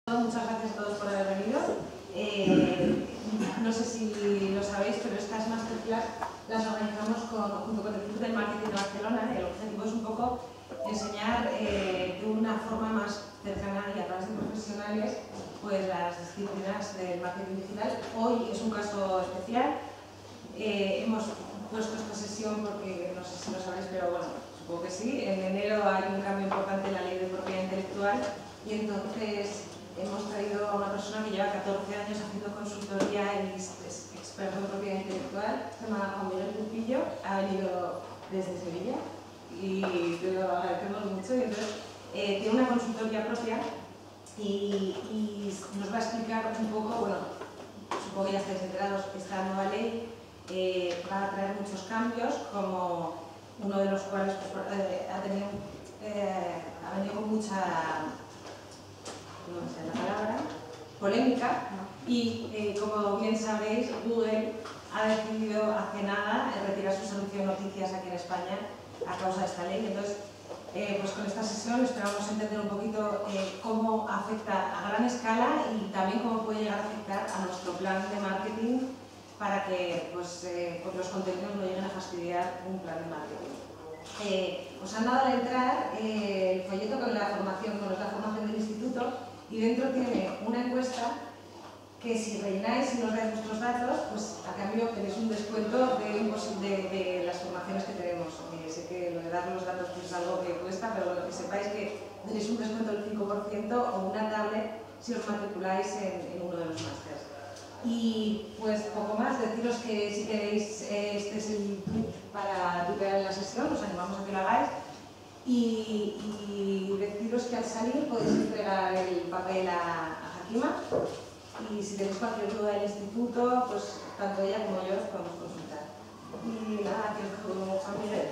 Muchas gracias a todos por haber venido. No sé si lo sabéis, pero estas masterclass las organizamos junto con el Club del Marketing de Barcelona. El objetivo es un poco enseñar de una forma más cercana y a través de profesionales pues, las disciplinas del marketing digital. Hoy es un caso especial. Hemos puesto esta sesión porque, no sé si lo sabéis, pero bueno, supongo que sí. En enero hay un cambio importante en la ley de propiedad intelectual y entonces hemos traído a una persona que lleva 14 años haciendo consultoría y es experto en propiedad intelectual. Se llama Juan Miguel Pulpillo, ha venido desde Sevilla y te lo agradecemos mucho. Y entonces, tiene una consultoría propia y nos va a explicar un poco, bueno, supongo que ya estáis enterados, esta nueva ley va a traer muchos cambios, como uno de los cuales pues, ha venido con mucha, no sé la palabra, polémica, y como bien sabéis, Google ha decidido hace nada retirar su servicio de noticias aquí en España a causa de esta ley. Entonces, pues con esta sesión esperamos entender un poquito cómo afecta a gran escala y también cómo puede llegar a afectar a nuestro plan de marketing para que pues, los contenidos no lleguen a fastidiar un plan de marketing. Os han dado al entrar el folleto con la formación, con la formación del instituto, y dentro tiene una encuesta que si rellenáis y nos dais vuestros datos, pues a cambio tenéis un descuento de las formaciones que tenemos. Sé que lo de dar los datos pues, es algo que cuesta, pero bueno, que sepáis que tenéis un descuento del 5% o una tablet si os matriculáis en uno de los másteres. Y pues poco más, deciros que si queréis, este es el tweet para tutear en la sesión, os animamos a que lo hagáis. Y deciros que al salir podéis entregar el papel a Hakima y si tenéis cualquier duda del instituto, pues tanto ella como yo os podemos consultar. Y nada, que os dejo Juan Miguel.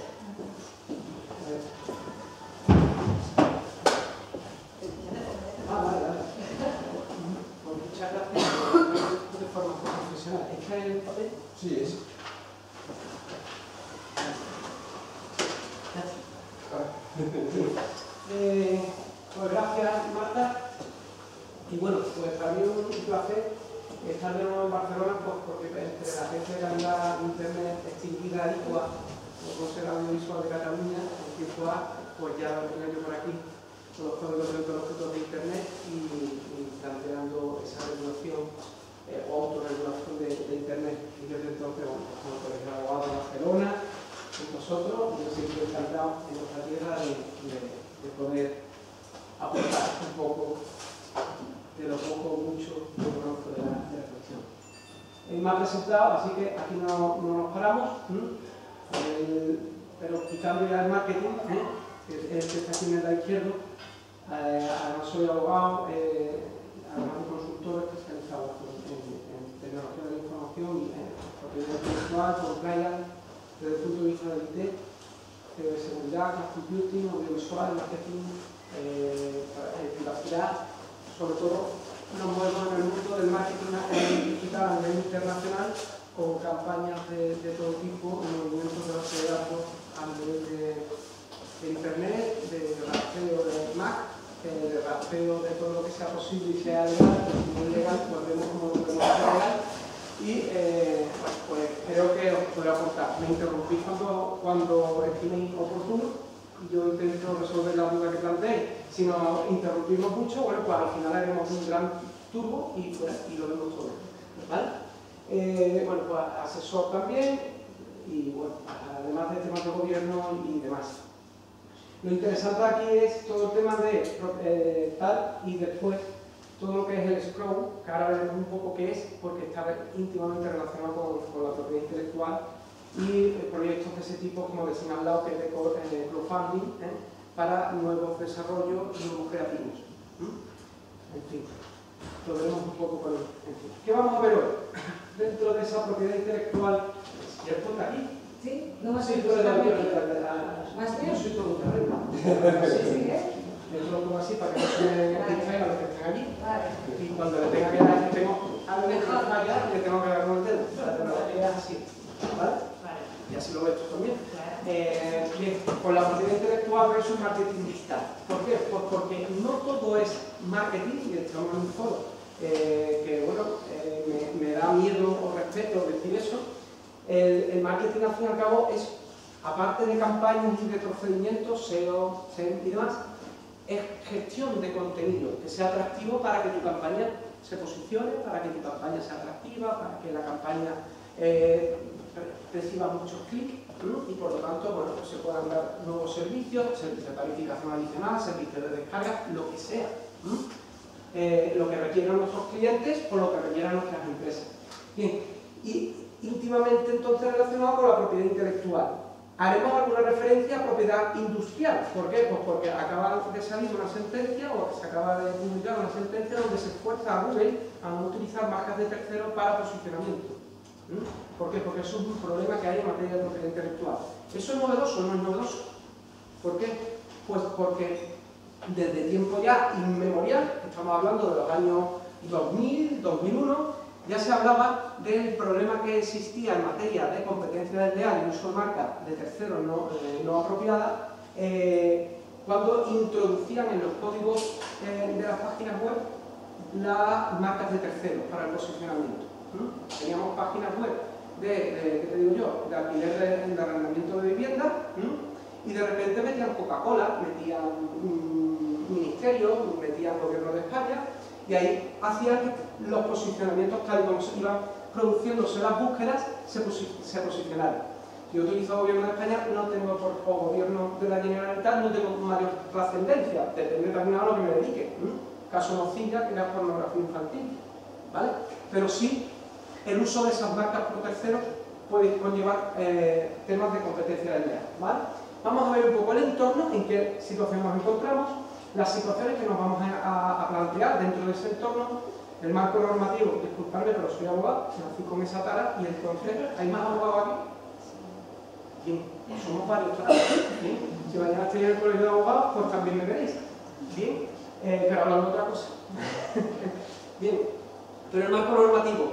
Vale. Pues muchas gracias de formación profesional. ¿Es que el papel? Sí, es. Pues gracias, Marta. Y bueno, pues para mí es un placer estar de nuevo en Barcelona, pues porque entre la gente de calidad internet extinguida ICOA, o Consejo Audiovisual de Cataluña, en tiempo A, pues ya lo tengo yo por aquí, con los códigos deontológicos de internet y planteando esa regulación o autorregulación de internet. Y desde entonces, bueno, como el Colegio de Abogados de Barcelona, con nosotros, yo siempre encantado en nuestra tierra de poder aportar un poco de lo poco o mucho que conozco de la cuestión. Me ha presentado, así que aquí no nos paramos, pero quitando ya el marketing, que es el que está aquí en el lado izquierdo, además soy abogado, además de consultor especializado en tecnología de la información y en propiedad intelectual, compliance, desde el punto de vista del IT, de seguridad, computing, audiovisual, marketing, privacidad. Sobre todo nos movemos en el mundo del marketing digital a nivel internacional con campañas de todo tipo, movimientos de base de datos a nivel de internet, de rastreo de Mac, de rastreo de todo lo que sea posible y sea legal, pero si no es legal, pues vemos cómo lo podemos hacer legal y pues creo que os podré aportar. Me interrumpís cuando estiméis oportuno. Yo intento resolver la duda que planteéis. Si nos interrumpimos mucho, bueno, pues al final haremos un gran turbo y lo vemos todo. ¿Vale? Bueno, pues asesor también y bueno, además de temas de gobierno y demás. Lo interesante aquí es todo el tema de tal y después todo lo que es el scroll, que ahora veremos un poco qué es, porque está íntimamente relacionado con la propiedad intelectual y proyectos de ese tipo, como les he hablado, que es de crowdfunding, para nuevos desarrollos y nuevos creativos. En fin, lo veremos un poco por ahí. ¿Qué vamos a ver hoy? Dentro de esa propiedad intelectual, ¿quieres poner aquí? Sí, no más. Sí, tú eres ¿Más bien? yo soy todo un terreno. Sí, Yo lo pongo así para que no se distraigan los que estén allí. Vale. Y cuando le tenga que dar, le tengo que dar con el dedo. Para que no lo veas así. ¿Vale? Vale. y así lo ves tú también. Bien, con la propiedad intelectual versus marketing digital. ¿Por qué? Pues porque no todo es marketing, y estamos en un foro que, bueno, me da miedo o respeto decir eso. El marketing, al fin y al cabo, es, aparte de campañas y de procedimientos, SEO, SEM y demás, es gestión de contenido que sea atractivo para que tu campaña se posicione, para que tu campaña sea atractiva, para que la campaña reciba muchos clics y por lo tanto, bueno, pues se puedan dar nuevos servicios de tarificación adicional, servicios de descarga, lo que sea. Lo que requieran nuestros clientes o lo que requieran nuestras empresas. Bien, y íntimamente entonces relacionado con la propiedad intelectual. Haremos alguna referencia a propiedad industrial. ¿Por qué? Pues porque acaba de salir una sentencia, o se acaba de publicar una sentencia donde se esfuerza a Google a no utilizar marcas de terceros para posicionamiento. ¿Por qué? Porque eso es un problema que hay en materia de propiedad intelectual. ¿Eso es novedoso o no es novedoso? ¿Por qué? Pues porque desde tiempo ya inmemorial, estamos hablando de los años 2000, 2001, ya se hablaba del problema que existía en materia de competencia desleal y uso de marcas de terceros no apropiadas cuando introducían en los códigos de las páginas web las marcas de terceros para el posicionamiento. Teníamos páginas web ¿qué te digo yo?, de alquiler de arrendamiento de vivienda y de repente metían Coca-Cola, metían Ministerio, metían Gobierno de España y ahí hacían que los posicionamientos, tal y como se iban produciéndose las búsquedas, se posicionaran. Si yo utilizo Gobierno de España, no tengo, o Gobierno de la Generalitat, no tengo mayor trascendencia, depende también a lo que me dedique. Caso Nocilla, que era pornografía infantil, ¿vale? Pero sí, el uso de esas marcas por terceros puede conllevar temas de competencia desleal, ¿vale? Vamos a ver un poco el entorno, en qué situación nos encontramos, las situaciones que nos vamos a plantear dentro de ese entorno, el marco normativo. Disculpadme, pero soy abogado, nací con esa tara y entonces, ¿hay más abogados aquí? Bien, pues somos varios. Bien, si mañana estoy en el colegio de abogados, pues también me veréis. Bien, pero hablando de otra cosa. Bien, pero el marco normativo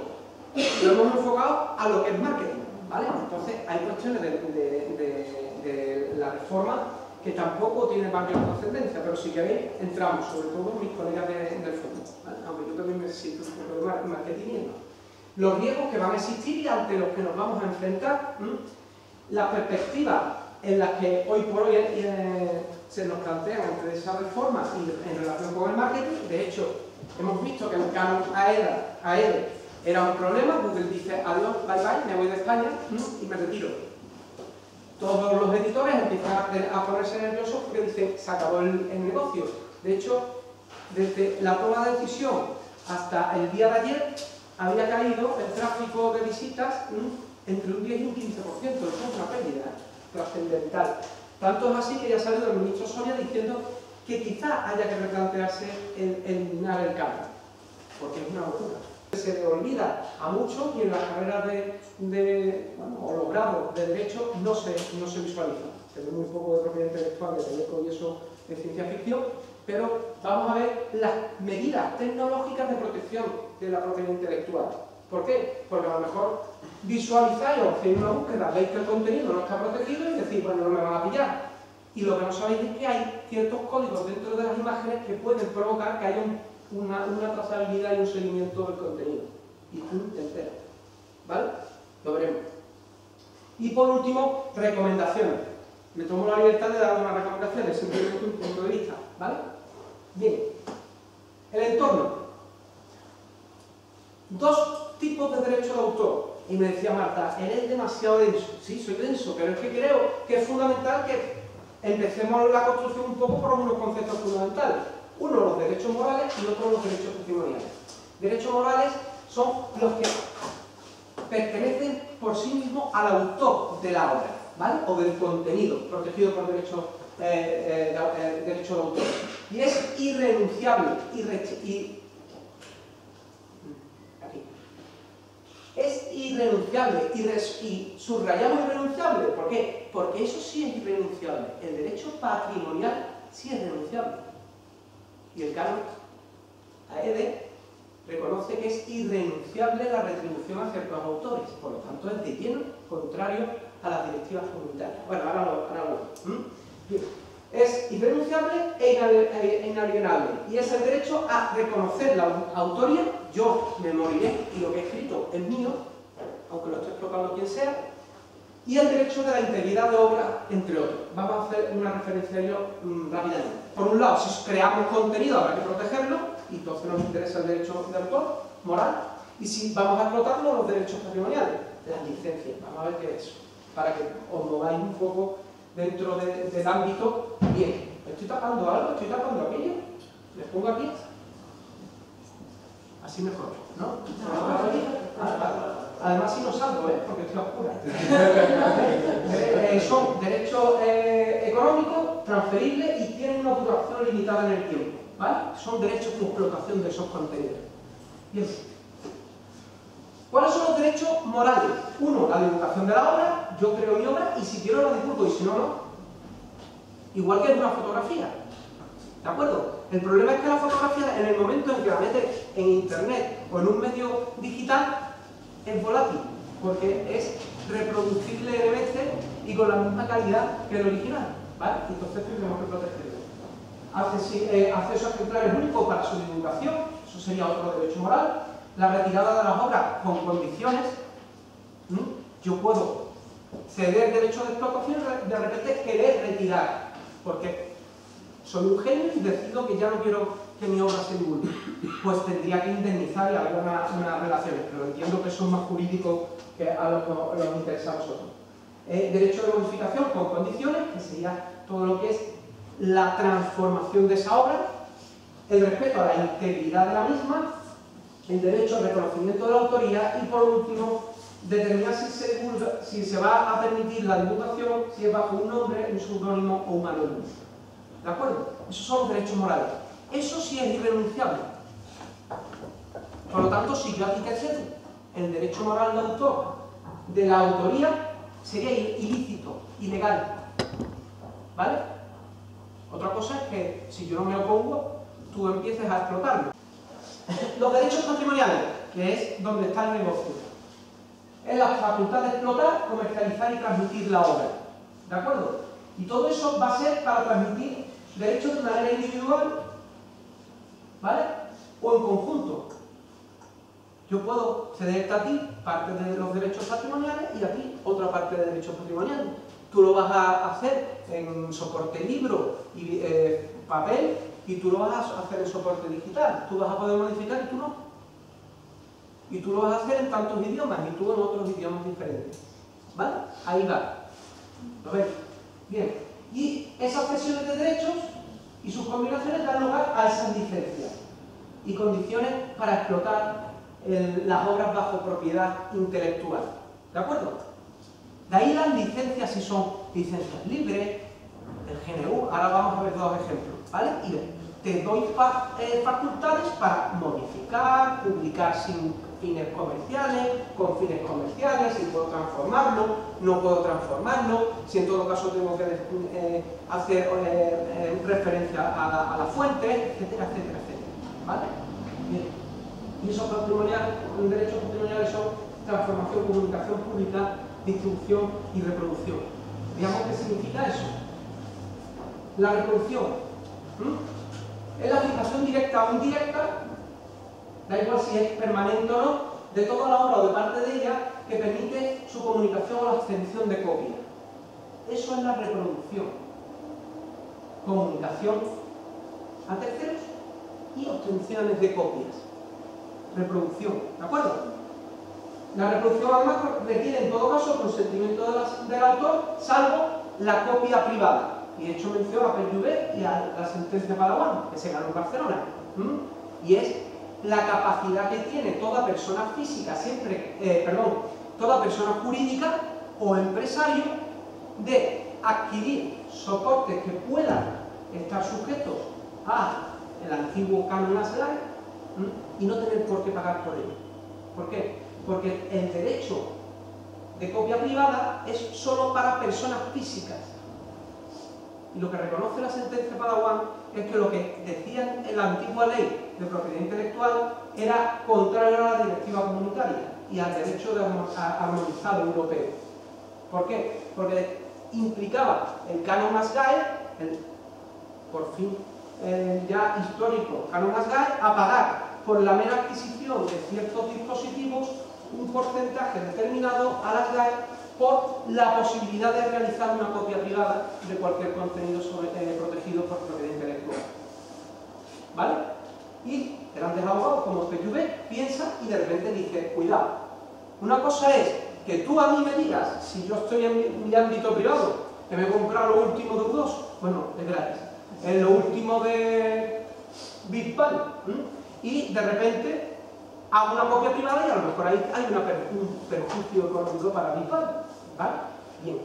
lo hemos enfocado a lo que es marketing, ¿vale? Entonces hay cuestiones de la reforma que tampoco tienen mayor trascendencia, pero si queréis entramos, sobre todo mis colegas del fondo, ¿vale? Aunque yo también necesito un poco de marketing. Los riesgos que van a existir y ante los que nos vamos a enfrentar, las perspectivas en las que hoy por hoy se nos plantean ante esa reforma y en relación con el marketing. De hecho, hemos visto que el canon AEDE era un problema. Google dice adiós, bye bye, me voy de España y me retiro. Todos los editores empiezan a ponerse nerviosos porque dicen se acabó el negocio. De hecho, desde la toma de decisión hasta el día de ayer había caído el tráfico de visitas entre un 10 y un 15%. Eso es una pérdida trascendental. Tanto es así que ya ha salido el ministro Soria diciendo que quizá haya que replantearse el eliminar el canon, porque es una locura. Se le olvida a muchos y en las carreras o los grados de Derecho no se visualiza. Se ve muy poco de propiedad intelectual, de Teleco y eso de ciencia ficción, pero vamos a ver las medidas tecnológicas de protección de la propiedad intelectual. ¿Por qué? Porque a lo mejor visualizáis o hacéis una búsqueda, veis que el contenido no está protegido y decís, bueno, no me van a pillar. Y lo que no sabéis es que hay ciertos códigos dentro de las imágenes que pueden provocar que haya una trazabilidad y un seguimiento del contenido. Y punto entero. ¿Vale? Lo veremos. Y por último, recomendaciones. Me tomo la libertad de dar unas recomendaciones, simplemente un punto de vista. ¿Vale? Bien. El entorno. Dos tipos de derecho de autor. Y me decía Marta, eres demasiado denso. Sí, soy denso, pero es que creo que es fundamental que empecemos la construcción un poco por unos conceptos fundamentales. Uno, los derechos morales y otro, los derechos patrimoniales. Derechos morales son los que pertenecen por sí mismos al autor de la obra, ¿vale? O del contenido, protegido por derecho de autor. Y es irrenunciable. Es irrenunciable y subrayamos irrenunciable. ¿Por qué? Porque eso sí es irrenunciable. El derecho patrimonial sí es renunciable. Y el canon AEDE reconoce que es irrenunciable la retribución a ciertos autores. Por lo tanto, es de lleno contrario a las directivas comunitarias. Bueno, ahora lo Bien. Es irrenunciable e inalienable, y es el derecho a reconocer la autoría. Yo me moriré y lo que he escrito es mío, aunque lo esté explotando quien sea, y el derecho de la integridad de obra, entre otros. Vamos a hacer una referencia a ello rápidamente. Por un lado, si creamos contenido habrá que protegerlo, y entonces nos interesa el derecho de autor, moral, y si vamos a explotarlo, los derechos patrimoniales, las licencias. Vamos a ver qué es eso, para que os mováis un poco dentro del ámbito. Bien, ¿estoy tapando algo? ¿Estoy tapando aquello? ¿Les pongo aquí? Así mejor, ¿no? Además, si no salgo, porque estoy a oscuras. Son derechos económicos, transferibles y tienen una duración limitada en el tiempo, ¿vale? Son derechos de explotación de esos contenidos. Bien. ¿Cuáles son los derechos morales? Uno, la divulgación de la obra. Yo creo mi obra y si quiero la divulgo y si no, no. Igual que en una fotografía. ¿De acuerdo? El problema es que la fotografía, en el momento en que la metes en internet o en un medio digital, es volátil, porque es reproducible N veces y con la misma calidad que el original, ¿vale? Entonces tenemos que protegerlo. Acceso a ejemplares únicos para su divulgación, eso sería otro derecho moral. La retirada de las obras con condiciones. Yo puedo ceder derecho de explotación y de repente querer retirar, porque soy un genio y decido que ya no quiero que mi obra se divulgue. Pues tendría que indemnizar y haber unas relaciones, pero entiendo que eso es más jurídico que a lo que nos interesa a vosotros. Derecho de modificación con condiciones, que sería todo lo que es la transformación de esa obra, el respeto a la integridad de la misma, el derecho al reconocimiento de la autoría y, por último, determinar si se va a permitir la divulgación, si es bajo un nombre, un seudónimo o un anónimo. ¿De acuerdo? Esos son los derechos morales. Eso sí es irrenunciable. Por lo tanto, si yo aquí te cedo el derecho moral de autor de la autoría, sería ilícito, ilegal. ¿Vale? Otra cosa es que, si yo no me opongo, tú empieces a explotarlo. Los derechos patrimoniales, que es donde está el negocio. Es la facultad de explotar, comercializar y transmitir la obra. ¿De acuerdo? Y todo eso va a ser para transmitir derechos de manera individual, ¿vale? O en conjunto. Yo puedo cederte a ti parte de los derechos patrimoniales y a ti otra parte de derechos patrimoniales. Tú lo vas a hacer en soporte libro y papel, y tú lo vas a hacer en soporte digital. Tú vas a poder modificar y tú no. Y tú lo vas a hacer en tantos idiomas y tú en otros idiomas diferentes. ¿Vale? Ahí va. ¿Lo ves? Bien. Y esas cesiones de derechos y sus combinaciones dan lugar a esas licencias y condiciones para explotar las obras bajo propiedad intelectual. ¿De acuerdo? De ahí las licencias, si son licencias libres, el GNU. Ahora vamos a ver dos ejemplos, ¿vale? Y te doy facultades para modificar, publicar sin fines comerciales, con fines comerciales, si puedo transformarlo, no puedo transformarlo, si en todo caso tengo que hacer referencia a la fuente, etcétera, etcétera, etcétera. ¿Vale? Bien. Y esos derechos patrimoniales son transformación, comunicación pública, distribución y reproducción. Veamos qué significa eso. La reproducción es la aplicación directa o indirecta, da igual si es permanente o no, de toda la obra o de parte de ella que permite su comunicación o la obtención de copias. Eso es la reproducción. Comunicación a terceros y obtenciones de copias. Reproducción, ¿de acuerdo? La reproducción además requiere en todo caso consentimiento del autor, salvo la copia privada. Y he hecho mención a PNV y a la sentencia Padawan, que se ganó en Barcelona. Y es la capacidad que tiene toda persona física, toda persona jurídica o empresario de adquirir soportes que puedan estar sujetos al antiguo canon ASLAE y no tener por qué pagar por ello. ¿Por qué? Porque el derecho de copia privada es solo para personas físicas. Y lo que reconoce la sentencia Padawan es que lo que decía en la antigua ley de propiedad intelectual era contrario a la directiva comunitaria y al derecho armonizado europeo. ¿Por qué? Porque implicaba el canon Asgaard, por fin ya histórico canon Asgaard, a pagar por la mera adquisición de ciertos dispositivos un porcentaje determinado a Asgaard por la posibilidad de realizar una copia privada de cualquier contenido protegido por propiedad intelectual. ¿Vale? Y grandes abogados como PQB piensa y de repente dice, cuidado, una cosa es que tú a mí me digas, si yo estoy en mi ámbito privado, que me he comprado lo último de U2, bueno, es gratis, es lo último de Big Bang, y de repente hago una copia privada y a lo mejor ahí hay un perjuicio económico para Big Bang, ¿vale? Bien,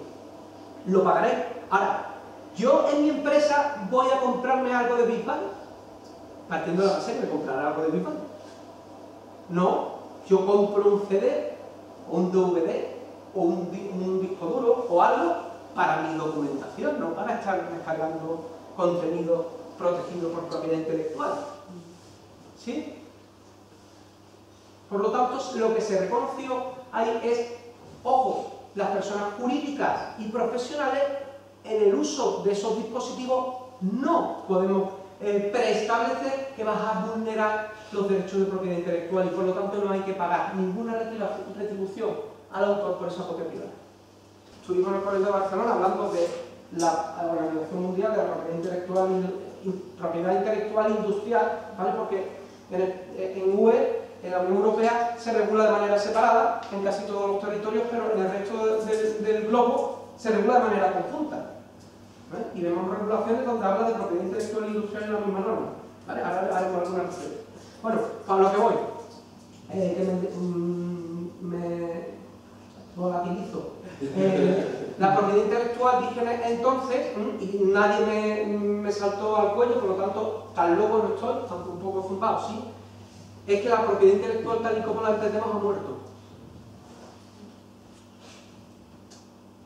lo pagaré. Ahora, yo en mi empresa voy a comprarme algo de Big Bang, partiendo de la base que me compraré algo de Big Bang. No, yo compro un CD, o un DVD, o un disco duro, o algo para mi documentación, no para estar descargando contenido protegido por propiedad intelectual. ¿Sí? Por lo tanto, lo que se reconoció ahí es, ojo, las personas jurídicas y profesionales en el uso de esos dispositivos no podemos preestablecer que vas a vulnerar los derechos de propiedad intelectual y por lo tanto no hay que pagar ninguna retribución al autor por esa copia privada. Estuvimos en el Colegio de Barcelona hablando de la Organización Mundial de la Propiedad Intelectual Industrial, ¿vale? Porque en UE, en la Unión Europea, se regula de manera separada en casi todos los territorios, pero en el resto del globo se regula de manera conjunta. ¿Vale? Y vemos regulaciones donde habla de propiedad intelectual industrial en la misma norma. ¿Vale? Ahora haremos alguna referencia. Bueno, para lo que voy, que me volatilizo. La propiedad intelectual, dije entonces, y nadie me saltó al cuello, por lo tanto, tan loco no estoy, aunque un poco zumbado, sí, es que la propiedad intelectual tal y como la entendemos ha muerto.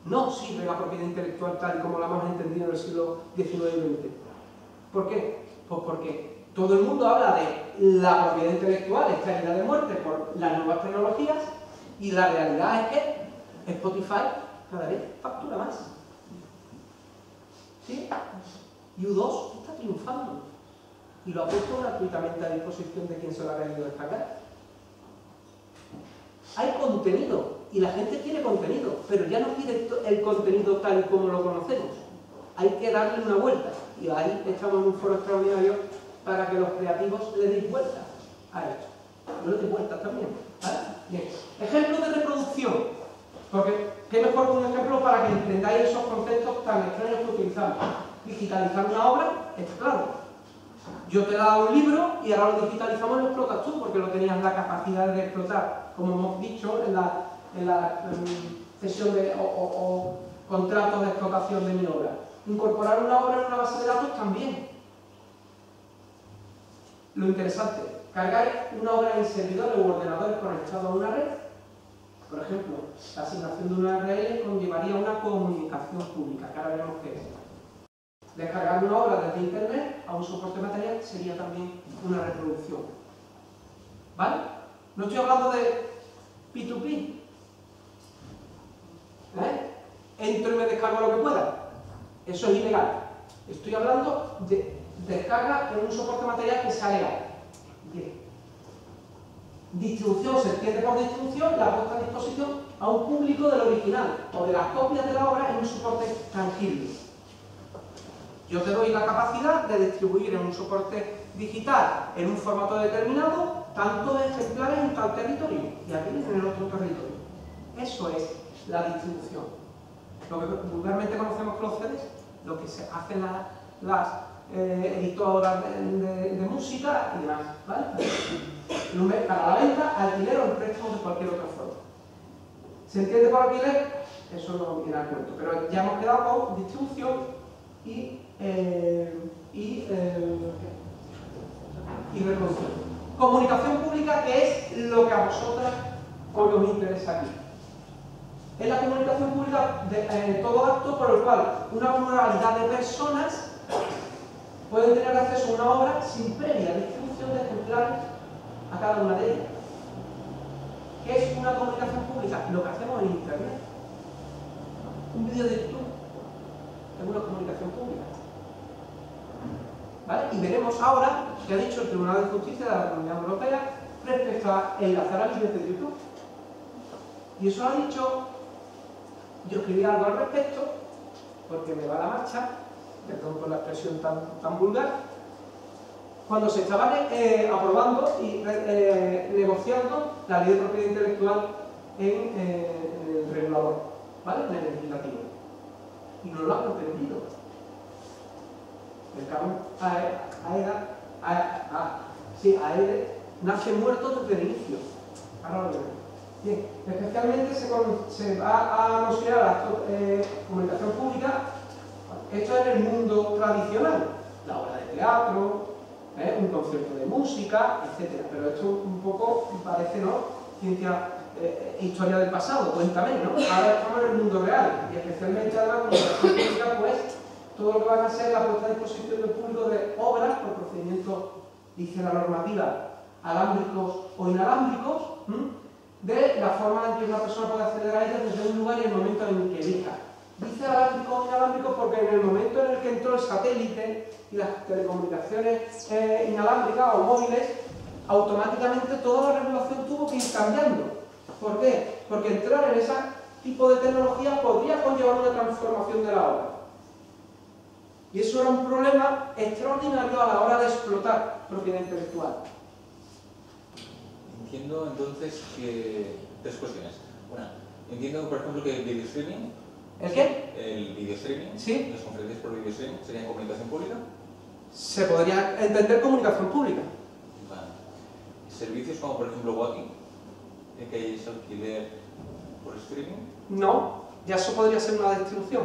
No sirve la propiedad intelectual tal y como la hemos entendido en el siglo XIX y XX. ¿Por qué? Pues porque todo el mundo habla de la propiedad intelectual, está herida de muerte por las nuevas tecnologías, y la realidad es que Spotify cada vez factura más. ¿Sí? Y U2 está triunfando. Y lo ha puesto gratuitamente a disposición de quien se lo ha querido descargar. Hay contenido, y la gente quiere contenido, pero ya no quiere el contenido tal y como lo conocemos. Hay que darle una vuelta. Y ahí estamos en un foro extraordinario para que los creativos le deis vuelta a esto. Yo le doy vueltas también. ¿Vale? Bien. Ejemplo de reproducción. Porque, ¿qué mejor que un ejemplo para que entendáis esos conceptos tan extraños que utilizamos? Digitalizar una obra, está claro. Yo te he dado un libro y ahora lo digitalizamos y lo explotas tú, porque lo tenías la capacidad de explotar, como hemos dicho en la cesión o contratos de explotación de mi obra. Incorporar una obra en una base de datos también. Lo interesante, cargar una obra en servidores u ordenadores conectados a una red. Por ejemplo, la asignación de una URL conllevaría una comunicación pública, que ahora veremos qué es. Descargar una obra desde internet a un soporte material sería también una reproducción. ¿Vale? No estoy hablando de P2P. Entro y me descargo lo que pueda. Eso es ilegal. Estoy hablando de descarga en un soporte material que sea legal. Bien. Distribución se entiende por distribución la puesta a disposición a un público del original o de las copias de la obra en un soporte tangible. Yo te doy la capacidad de distribuir en un soporte digital en un formato determinado tantos ejemplares en tal territorio y aquí en el otro territorio. Eso es la distribución. Lo que vulgarmente conocemos con los CDs, lo que se hacen las editoras de música y demás, ¿vale? Para la venta, alquiler o el préstamo de cualquier otra forma. ¿Se entiende por alquiler? Eso no viene al cuento, pero ya hemos quedado con distribución y reproducción. Comunicación pública, que es lo que a vosotras os interesa aquí. Es la comunicación pública de todo acto por el cual una pluralidad de personas pueden tener acceso a una obra sin previa distribución de ejemplares a cada una de ellas. ¿Qué es una comunicación pública? Lo que hacemos en Internet. Un vídeo de YouTube es una comunicación pública. ¿Vale? Y veremos ahora qué ha dicho el Tribunal de Justicia de la Comunidad Europea respecto a enlazar a vídeos de YouTube. Y eso lo ha dicho, yo escribí algo al respecto, porque me va la marcha, perdón por la expresión tan vulgar, cuando se estaba aprobando y negociando la ley de propiedad intelectual en el regulador, ¿vale? En el legislativo. Y no lo han entendido. El cabrón AEDA nace muerto desde el inicio. Ahora lo veremos. Bien, especialmente se va a considerar la comunicación pública, esto es en el mundo tradicional, la obra de teatro, un concierto de música, etc. Pero esto un poco parece, ¿no?, ciencia, historia del pasado, cuéntame, ¿no? Ahora estamos en el mundo real, y especialmente además con la comunicación pública, pues, todo lo que van a ser la puesta a disposición del público de obras por procedimientos, dice la normativa, alámbricos o inalámbricos, de la forma en que una persona puede acceder a ellas desde un lugar y el momento en que elija. Dice alámbrico o inalámbrico porque en el momento en el que entró el satélite y las telecomunicaciones inalámbricas o móviles, automáticamente toda la regulación tuvo que ir cambiando. ¿Por qué? Porque entrar en ese tipo de tecnología podría conllevar una transformación de la obra. Y eso era un problema extraordinario a la hora de explotar propiedad intelectual. Entiendo entonces que... tres cuestiones. Una, entiendo por ejemplo que el video streaming... ¿El qué? El video streaming, sí, las conferencias por video streaming, ¿serían comunicación pública? Se podría entender comunicación pública. Vale. Servicios como por ejemplo Walking, que es alquiler por streaming. No, ya eso podría ser una distribución.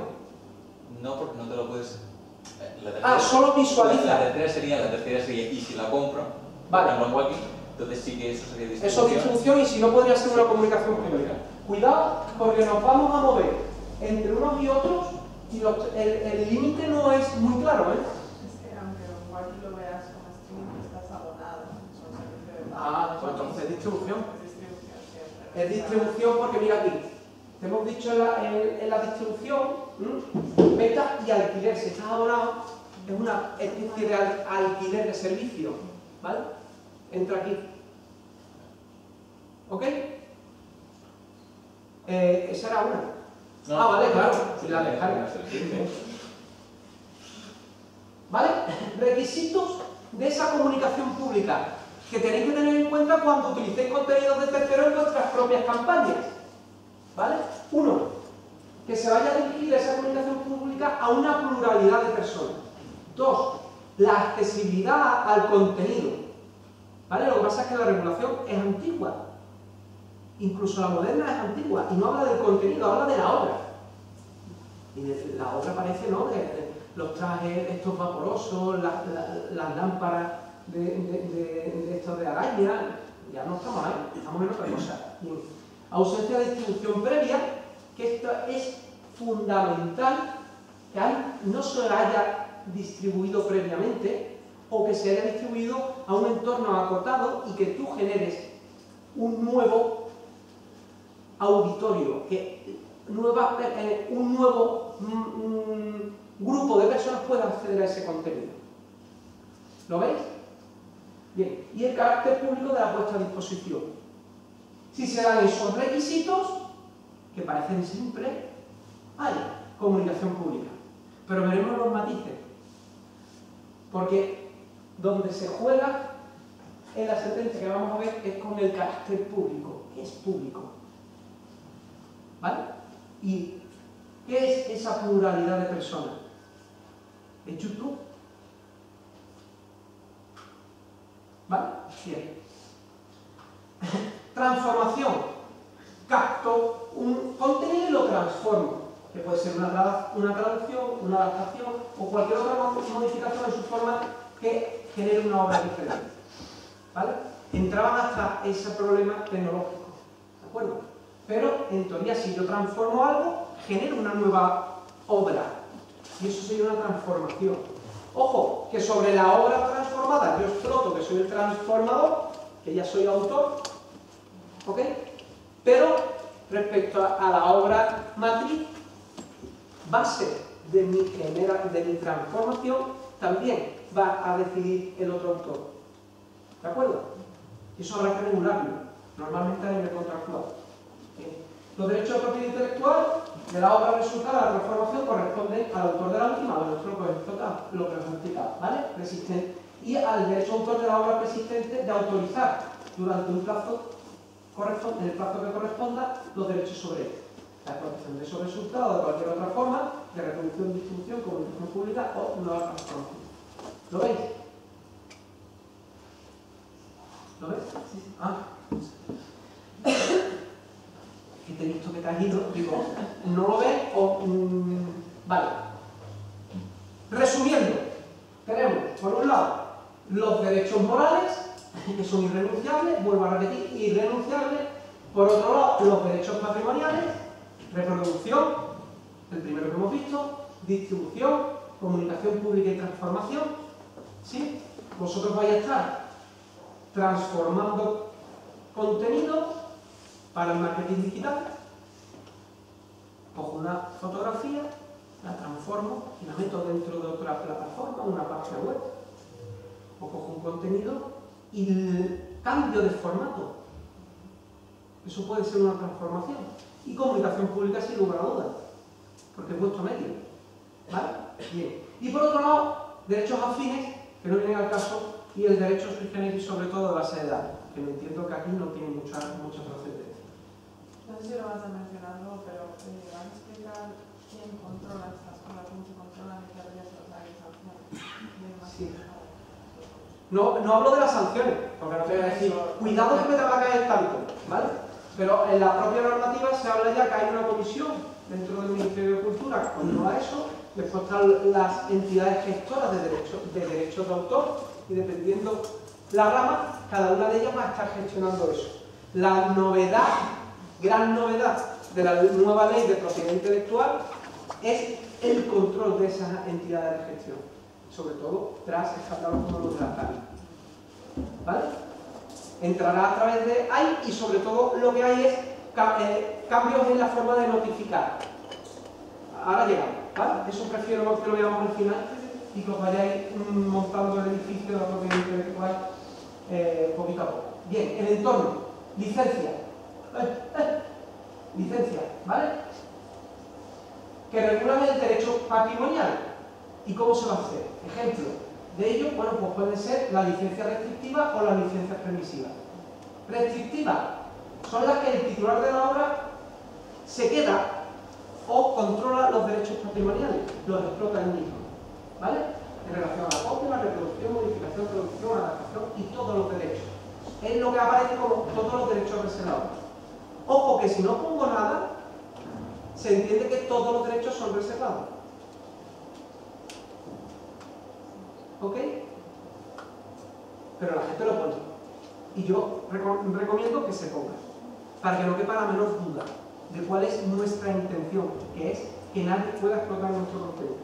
No, porque no te lo puedes... Solo visualiza. La tercera sería, y si la compro, vale, en Walking, entonces sí que eso sería distribución. Eso es distribución y si no podría ser una comunicación pública. Cuidado, porque nos vamos a mover entre unos y otros y el límite no es muy claro, ¿eh? Es que aunque Walking lo veas como streaming, estás abonado. Pues entonces es distribución. Es distribución siempre. Es distribución porque mira aquí, te hemos dicho en la distribución, venta y alquiler. Si estás abonado, es una especie de alquiler de servicio, ¿vale? Entra aquí. ¿Ok? Esa era una. No, vale, claro, y la descarga. ¿Vale? Requisitos de esa comunicación pública que tenéis que tener en cuenta cuando utilicéis contenidos de terceros en vuestras propias campañas. ¿Vale? 1. Que se vaya a dirigir esa comunicación pública a una pluralidad de personas. 2. La accesibilidad al contenido. ¿Vale? Lo que pasa es que la regulación es antigua. Incluso la moderna es antigua y no habla del contenido, habla de la obra. Y de la obra parece, ¿no?, de los trajes estos vaporosos, las lámparas de estos de araña. Ya no estamos ahí, estamos en otra cosa. Bien. Ausencia de distribución previa, que esto es fundamental, que no se haya distribuido previamente o que se haya distribuido a un entorno acotado y que tú generes un nuevo auditorio, un nuevo grupo de personas pueda acceder a ese contenido. ¿Lo veis? Bien, y el carácter público de la puesta a disposición. Si se dan esos requisitos, que parecen simples, hay comunicación pública. Pero veremos los matices. Porque donde se juega en la sentencia que vamos a ver es con el carácter público, que es público. ¿Vale? ¿Y qué es esa pluralidad de personas? ¿Es YouTube? ¿Vale? Bien. Transformación. Capto un contenido y lo transformo. Que puede ser una traducción, una adaptación o cualquier otra modificación en su forma que genere una obra diferente. ¿Vale? Entraban hasta ese problema tecnológico. ¿De acuerdo? Pero, en teoría, si yo transformo algo, genero una nueva obra. Y eso sería una transformación. Ojo, que sobre la obra transformada yo exploto que soy el transformador, que ya soy autor, ¿ok? Pero, respecto a la obra matriz, base de mi transformación, también va a decidir el otro autor. ¿De acuerdo? Eso habrá que regularlo, normalmente a nivel contractual. Los derechos de propiedad intelectual de la obra resultada de la transformación corresponden al autor de la última, bueno, esto lo que os he explicado, ¿vale? Persistente. Y al derecho autor de la obra persistente de autorizar durante un plazo en el plazo que corresponda los derechos sobre él. La explotación de esos resultados de cualquier otra forma de reproducción, distribución, comunicación pública o nueva transformación. ¿Lo veis? ¿Lo ves? Sí, sí. Ah. Que te he visto que te has ido, digo, ¿no lo ves? O, vale. Resumiendo, tenemos, por un lado, los derechos morales, que son irrenunciables, vuelvo a repetir, irrenunciables. Por otro lado, los derechos patrimoniales, reproducción, el primero que hemos visto, distribución, comunicación pública y transformación. ¿Sí? Vosotros vais a estar transformando contenido para el marketing digital. Cojo una fotografía, la transformo y la meto dentro de otra plataforma, una página web. O cojo un contenido y cambio de formato. Eso puede ser una transformación. Y comunicación pública sin lugar a dudas, porque es vuestro medio. ¿Vale? Bien. Y por otro lado, derechos afines, que no vienen al caso, y el derecho sui generis, sobre todo de base de datos, que me entiendo que aquí no tiene mucha trascendencia. No sé si lo vas a mencionar luego, pero ¿vas a explicar quién controla estas cosas, cómo se controlan y qué riesgos hay en sanciones? Sí. No hablo de las sanciones, porque no te voy a decir, cuidado que me te va a caer tanto, ¿vale? Pero en la propia normativa se habla ya que hay una comisión dentro del Ministerio de Cultura que controla eso, después están las entidades gestoras de derechos de autor, y dependiendo la rama, cada una de ellas va a estar gestionando eso. La novedad, gran novedad de la nueva ley de propiedad intelectual es el control de esas entidades de gestión, sobre todo tras escándalos como los de la TARI. ¿Vale? Entrará a través de ahí y sobre todo lo que hay es cambios en la forma de notificar. Ahora llegamos, ¿vale? Eso prefiero que lo veamos al final y que os vayáis montando el edificio de la propiedad intelectual poquito a poco. Bien, el entorno, licencia. Licencia, ¿vale? Que regulan el derecho patrimonial. ¿Y cómo se va a hacer? Ejemplo de ello, bueno, pues puede ser la licencia restrictiva o las licencias permisivas. Restrictivas son las que el titular de la obra se queda o controla los derechos patrimoniales, los explota él mismo, ¿vale? En relación a la copia, la reproducción, modificación, producción, adaptación y todos los derechos. Es lo que aparece como todos los derechos reservados. Ojo que si no pongo nada, se entiende que todos los derechos son reservados. ¿Ok? Pero la gente lo pone. Y yo recomiendo que se ponga, para que no quepa la menor duda de cuál es nuestra intención, que es que nadie pueda explotar nuestro contenido.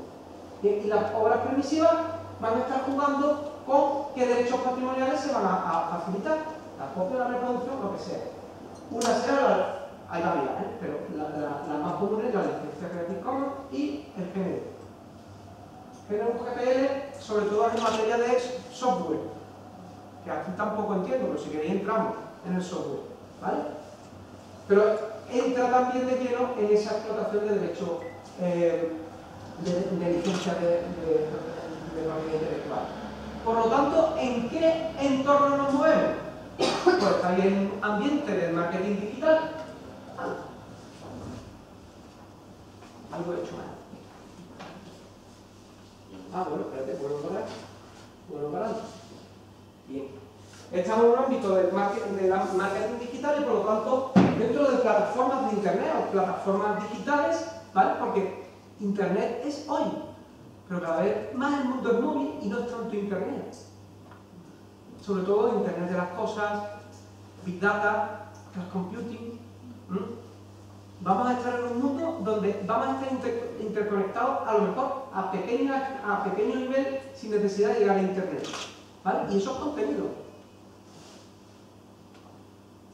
Y las obras permisivas van a estar jugando con qué derechos patrimoniales se van a facilitar. La copia, la reproducción, lo que sea. Una sea hay varias, pero la más común es la licencia Creative Commons y el GNU. GPL, sobre todo en materia de software, que aquí tampoco entiendo, pero si queréis entramos en el software, ¿vale? Pero entra también de lleno en esa explotación de derecho de licencia de propiedad intelectual. Por lo tanto, ¿en qué entorno nos movemos? Pues está ahí en un ambiente del marketing digital. Algo he hecho mal. Bueno, espérate, vuelvo para adelante. Bien. Estamos en un ámbito del marketing digital y por lo tanto dentro de plataformas de internet o plataformas digitales, ¿vale? Porque internet es hoy, pero cada vez más el mundo es móvil y no es tanto internet. Sobre todo internet de las cosas, big data, cloud computing. Vamos a estar en un mundo donde vamos a estar interconectados a lo mejor a pequeño nivel sin necesidad de llegar a internet, ¿vale? Y eso es contenido.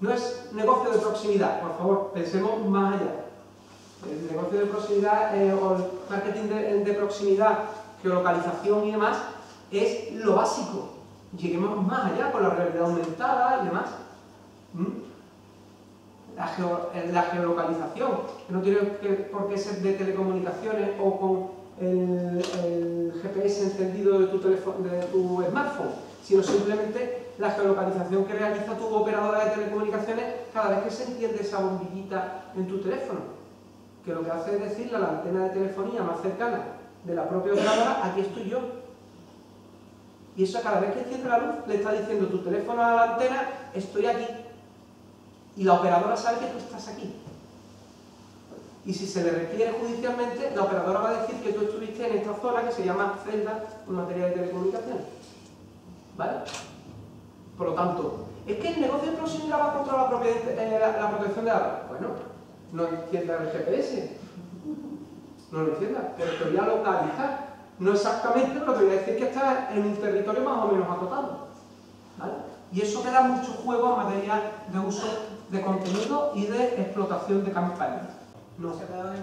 No es negocio de proximidad, por favor, pensemos más allá. El negocio de proximidad o el marketing de proximidad, geolocalización y demás, es lo básico. Lleguemos más allá con la realidad aumentada y demás. La geolocalización, que no tiene por qué ser de telecomunicaciones o con el GPS encendido de tu teléfono, de tu smartphone, sino simplemente la geolocalización que realiza tu operadora de telecomunicaciones cada vez que se enciende esa bombillita en tu teléfono, que lo que hace es decirle a la antena de telefonía más cercana de la propia operadora: aquí estoy yo. Y eso, cada vez que enciende la luz, le está diciendo tu teléfono a la antena: estoy aquí. Y la operadora sabe que tú estás aquí. Y si se le requiere judicialmente, la operadora va a decir que tú estuviste en esta zona que se llama celda en materia de telecomunicaciones. ¿Vale? Por lo tanto, ¿es que el negocio de proximidad va contra la protección de datos? Bueno, no encienda el GPS. No lo encienda, pero te voy a localizar. No exactamente, pero te voy a decir que está en un territorio más o menos acotado. ¿Vale? Y eso me da mucho juego a materia de uso de contenido y de explotación de campañas. No, perdón,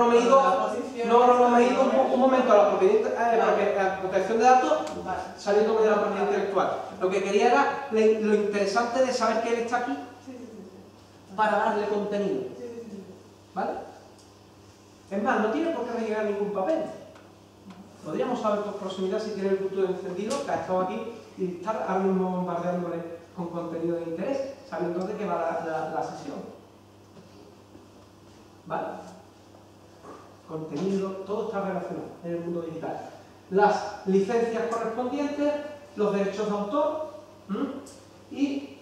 me he ido un momento a la protección de datos, saliendo de la propiedad intelectual. Lo que quería era lo interesante de saber que él está aquí para darle contenido. ¿Vale? Es más, no tiene por qué rellenar ningún papel. Podríamos saber por proximidad si tiene el Bluetooth encendido, que ha estado aquí, y estar ahora mismo bombardeándole con contenido de interés, sabiendo de qué va la sesión. ¿Vale? Contenido, todo está relacionado en el mundo digital. Las licencias correspondientes, los derechos de autor y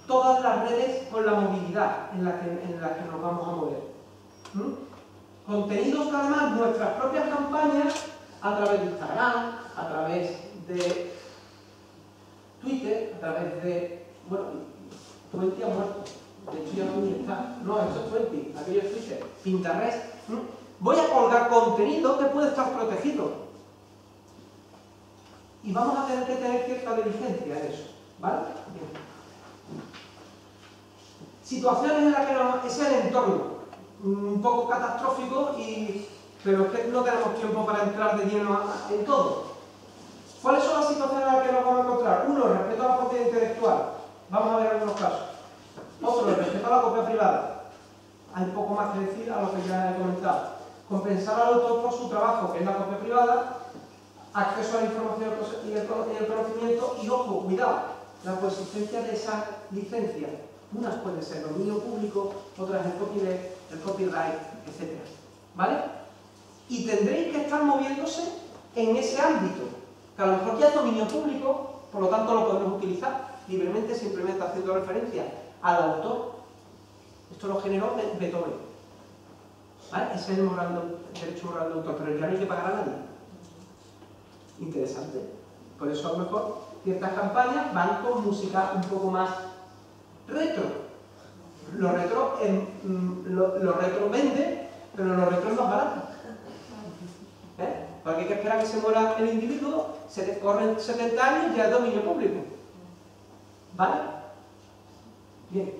todas las redes con la movilidad en la que nos vamos a mover. Contenidos que además nuestras propias campañas, a través de Instagram, a través de Twitter, a través de... bueno, Twenty ha muerto. De hecho ya no está. No, eso es Twenty, aquello es Twitter. Pinterest. Voy a colgar contenido que puede estar protegido. Y vamos a tener que tener cierta diligencia en eso. ¿Vale? Bien. Situaciones en las que es el entorno un poco catastrófico, pero es que no tenemos tiempo para entrar de lleno en todo. ¿Cuáles son las situaciones en las que nos vamos a encontrar? Uno, respeto a la propiedad intelectual. Vamos a ver algunos casos. Otro, respeto a la copia privada. Hay poco más que decir a lo que ya he comentado. Compensar al autor por su trabajo, que es la copia privada, acceso a la información y el conocimiento, y ojo, cuidado, la coexistencia de esas licencias. Unas pueden ser dominio público, otras el copyright, etc. ¿Vale? Y tendréis que estar moviéndose en ese ámbito, que a lo mejor ya es dominio público, por lo tanto lo podemos utilizar libremente, simplemente haciendo referencia al autor. Esto lo generó Beethoven. ¿Vale? Ese es el derecho moral de autor, pero ya no hay que pagar a nadie. Interesante. Por eso a lo mejor ciertas campañas van con música un poco más retro. Lo retro vende, pero lo retro es más barato. Porque hay que esperar a que se muera el individuo, se te corren 70 años y ya es dominio público. ¿Vale? Bien.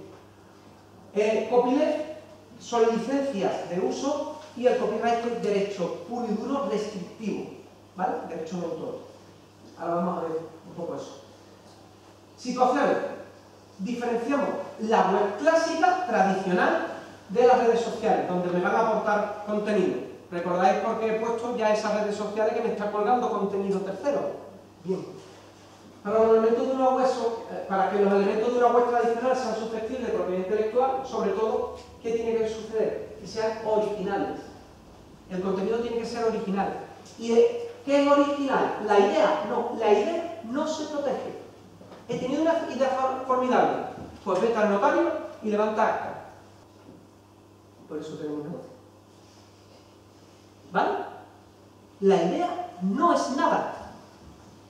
Copyleft son licencias de uso y el copyright es derecho puro y duro restrictivo. ¿Vale? Derecho de autor. Ahora vamos a ver un poco eso. Situaciones. Diferenciamos la web clásica, tradicional, de las redes sociales, donde me van a aportar contenido. ¿Recordáis por qué he puesto ya esas redes sociales que me están colgando contenido tercero? Bien. Para que los elementos de una web tradicional sean susceptibles de propiedad intelectual, sobre todo, ¿qué tiene que suceder? Que sean originales. El contenido tiene que ser original. ¿Y qué es original? La idea no se protege. He tenido una idea formidable. Pues vete al notario y levanta acta. Por eso tenemos negocio. ¿Vale? La idea no es nada.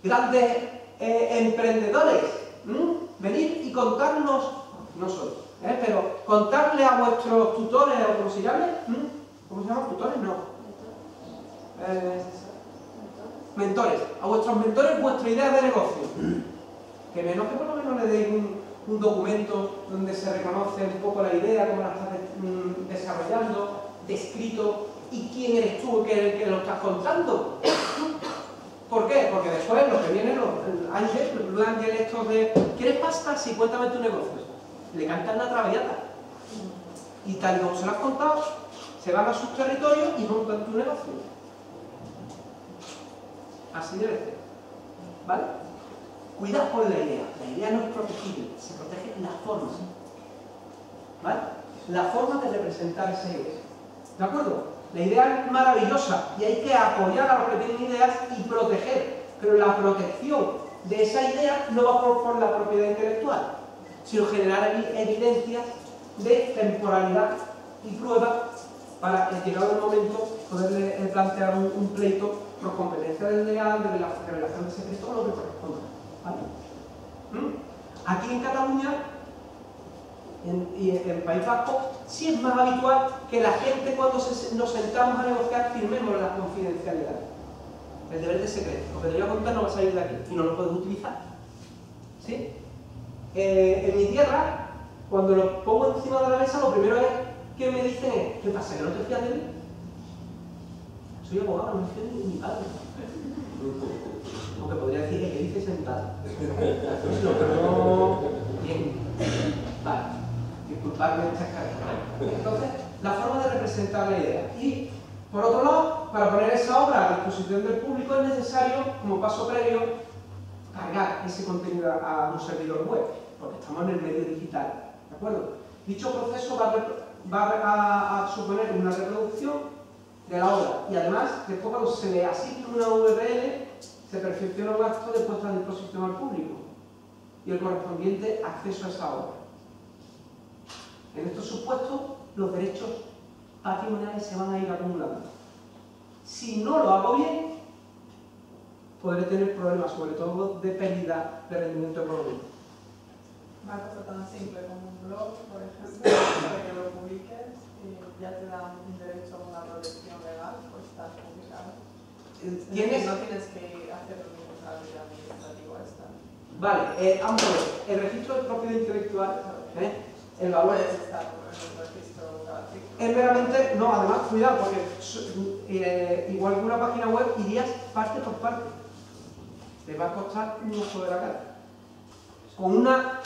Grandes emprendedores, venid y contarnos, no solo, pero contarle a vuestros tutores, o como se llame, ¿cómo se llaman? Tutores, no. Mentores. A vuestros mentores vuestra idea de negocio. Que menos que por lo menos le deis un documento donde se reconoce un poco la idea, cómo la estás desarrollando, descrito, y quién eres tú que lo estás contando. ¿Por qué? Porque después lo que vienen los ángeles estos de ¿quieres pasta? Sí, cuéntame tu negocio. Le cantan la traviata. Y tal y como se lo has contado, se van a sus territorios y montan tu negocio. Así debe ser. ¿Vale? Cuidado con la idea. La idea no es protegible, se protege la forma. ¿Vale? La forma de representar esa idea. ¿De acuerdo? La idea es maravillosa y hay que apoyar a los que tienen ideas y proteger. Pero la protección de esa idea no va por la propiedad intelectual, sino generar evidencias de temporalidad y pruebas para, llegado el momento, poderle plantear un pleito por competencia desleal, de revelación de secreto o lo que corresponda. ¿Vale? Aquí en Cataluña y en País Vasco sí es más habitual que la gente, cuando nos sentamos a negociar, firmemos la confidencialidad, el deber de secreto. Lo que te voy a contar no va a salir de aquí y no lo puedes utilizar. ¿Sí? En mi tierra, cuando lo pongo encima de la mesa, lo primero que me dicen es: ¿qué pasa? ¿Que no te fías de mí? Soy abogado, no me fío de mi padre. Aunque podría decir que dice sentado. Pero no. Bien. Vale. Disculpadme estas caras. Entonces, la forma de representar la idea. Y, por otro lado, para poner esa obra a disposición del público es necesario, como paso previo, cargar ese contenido a un servidor web, porque estamos en el medio digital. ¿De acuerdo? Dicho proceso va a suponer una reproducción de la obra y además, después cuando se le asigna una URL, se perfecciona un acto de puesta a disposición al público y el correspondiente acceso a esa obra. En estos supuestos, los derechos patrimoniales se van a ir acumulando. Si no lo hago bien, podré tener problemas, sobre todo de pérdida de rendimiento económico. Una cosa tan simple como un blog, por ejemplo, para que lo publiques y ya te da un derecho a una protección legal, pues estás publicado. No tienes que hacer ningún trámite administrativo a esta. Vale, vamos a ver, el registro de propiedad intelectual, el valor Puedes estar en el registro gráfico. es meramente, no, además, cuidado, porque igual que una página web irías parte por parte. Te va a costar un ojo de la cara. Con una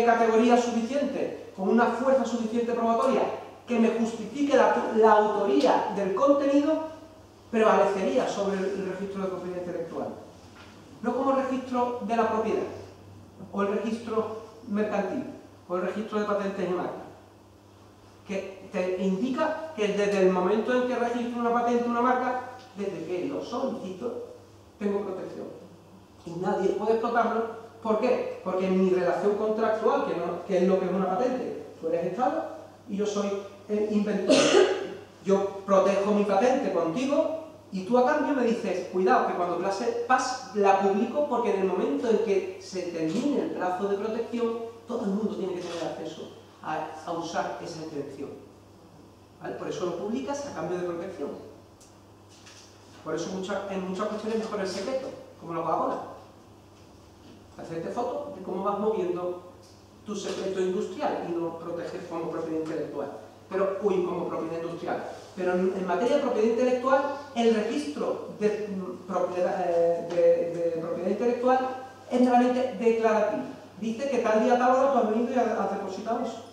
categoría suficiente, con una fuerza suficiente probatoria que me justifique la autoría del contenido, prevalecería sobre el registro de propiedad intelectual. No como el registro de la propiedad, o el registro mercantil, o el registro de patentes y marcas, que te indica que desde el momento en que registro una patente o una marca, desde que lo solicito, tengo protección. Y nadie puede explotarlo. ¿Por qué? Porque en mi relación contractual, que es lo que es una patente, tú eres Estado y yo soy el inventor. Yo protejo mi patente contigo y tú a cambio me dices: cuidado, que cuando la publico, porque en el momento en que se termine el plazo de protección, todo el mundo tiene que tener acceso a usar esa intención. ¿Vale? Por eso lo publicas a cambio de protección. Por eso en muchas cuestiones mejor el secreto, como lo hago ahora. Hacerte fotos de cómo vas moviendo tu secreto industrial y lo proteges como propiedad intelectual. Como propiedad industrial. Pero en materia de propiedad intelectual, el registro de propiedad intelectual es meramente declarativo. Dice que tal día, tal hora tú has venido y has depositado eso.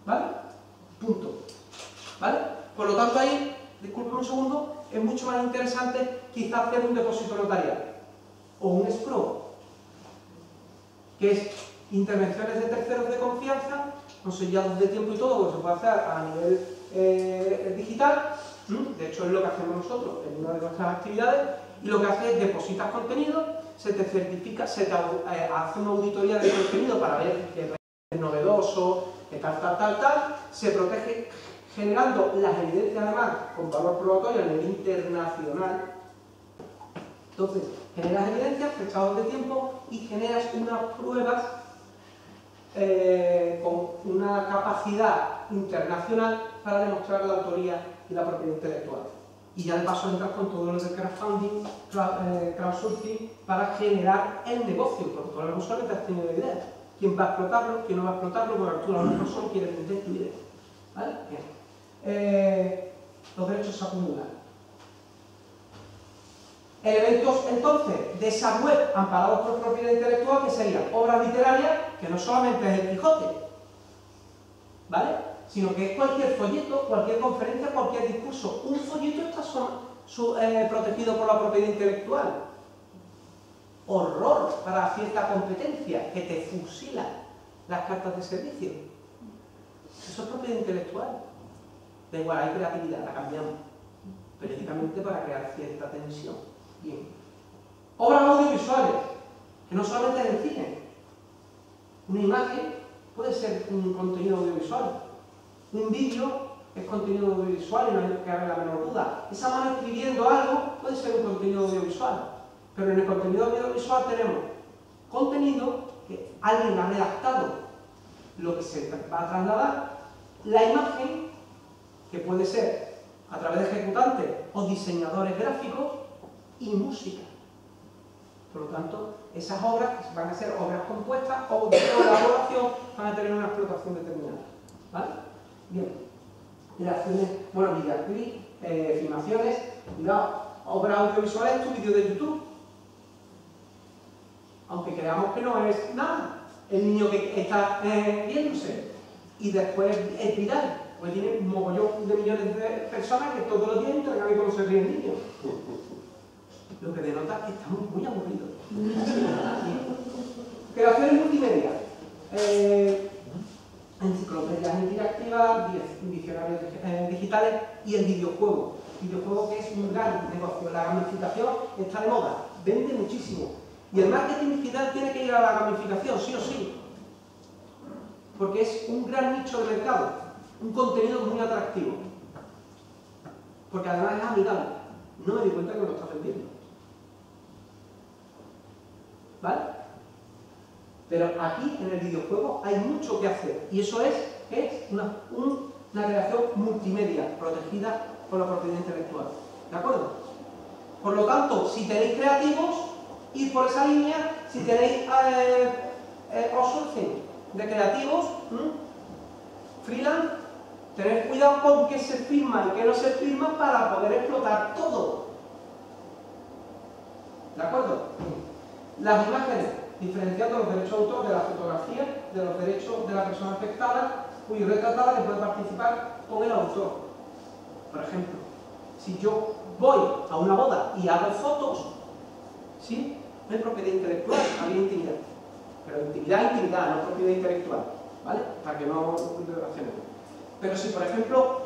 ¿Vale? Punto. ¿Vale? Por lo tanto, ahí, disculpen un segundo, es mucho más interesante quizás hacer un depósito notarial o un escrow, que es intervenciones de terceros de confianza, con sellados de tiempo y todo, que se puede hacer a nivel digital. De hecho, es lo que hacemos nosotros en una de nuestras actividades, y lo que hace es depositas contenido, se te certifica, se te hace una auditoría de contenido para ver que es novedoso, que tal, se protege generando las evidencias además con valor probatorio a nivel internacional. Entonces, generas evidencias, fechados de tiempo y generas unas pruebas con una capacidad internacional para demostrar la autoría y la propiedad intelectual. Y ya de paso entras con todo lo del crowdfunding, crowdsourcing, para generar el negocio, porque tú no solamente has tenido idea. ¿Quién va a explotarlo? ¿Quién no va a explotarlo? Porque tú a lo mejor solo quieres vender tu idea. ¿Vale? Bien. Los derechos se acumulan. Elementos, entonces, de esa web amparados por propiedad intelectual, que serían obras literarias, que no solamente es el Quijote, ¿vale? Sino que es cualquier folleto, cualquier conferencia, cualquier discurso. Un folleto está protegido por la propiedad intelectual. Horror para cierta competencia, que te fusilan las cartas de servicio. Eso es propiedad intelectual. Da igual, hay creatividad, la cambiamos periódicamente para crear cierta tensión. Bien. Obras audiovisuales, que no solamente es el cine. Una imagen puede ser un contenido audiovisual. Un vídeo es contenido audiovisual y no hay que haber la menor duda. Esa mano escribiendo algo puede ser un contenido audiovisual. Pero en el contenido audiovisual tenemos contenido que alguien ha redactado lo que se va a trasladar, la imagen, que puede ser a través de ejecutantes o diseñadores gráficos, y música. Por lo tanto, esas obras van a ser obras compuestas o de colaboración, van a tener una explotación determinada. ¿Vale? Bien. Creaciones, bueno, videoclips, filmaciones, obras audiovisuales, tu vídeo de YouTube. Aunque creamos que no es nada, el niño que está viéndose y después es viral, pues tiene un mogollón de millones de personas que todos los días entran a ver cómo se ríe el niño. Lo que denota que estamos muy aburridos. Creaciones multimedia. Enciclopedias interactivas, diccionarios digitales y el videojuego. El videojuego, que es un gran negocio. La gamificación está de moda, vende muchísimo. Y el marketing digital tiene que ir a la gamificación, sí o sí. Porque es un gran nicho de mercado, un contenido muy atractivo. Porque además es amigable. No me di cuenta que me lo está vendiendo. ¿Vale? Pero aquí, en el videojuego, hay mucho que hacer. Y eso es una creación multimedia, protegida por la propiedad intelectual. ¿De acuerdo? Por lo tanto, si tenéis creativos, ir por esa línea. Si tenéis outsourcing de creativos, freelance, tened cuidado con qué se firma y qué no se firma para poder explotar todo. ¿De acuerdo? Las imágenes, diferenciando los derechos de autor de la fotografía de los derechos de la persona afectada, cuyo retratada que puede participar con el autor. Por ejemplo, si yo voy a una boda y hago fotos, ¿sí? No es propiedad intelectual, había intimidad. Pero intimidad, no propiedad intelectual, ¿vale? Para que no relacionemos. Pero si, por ejemplo,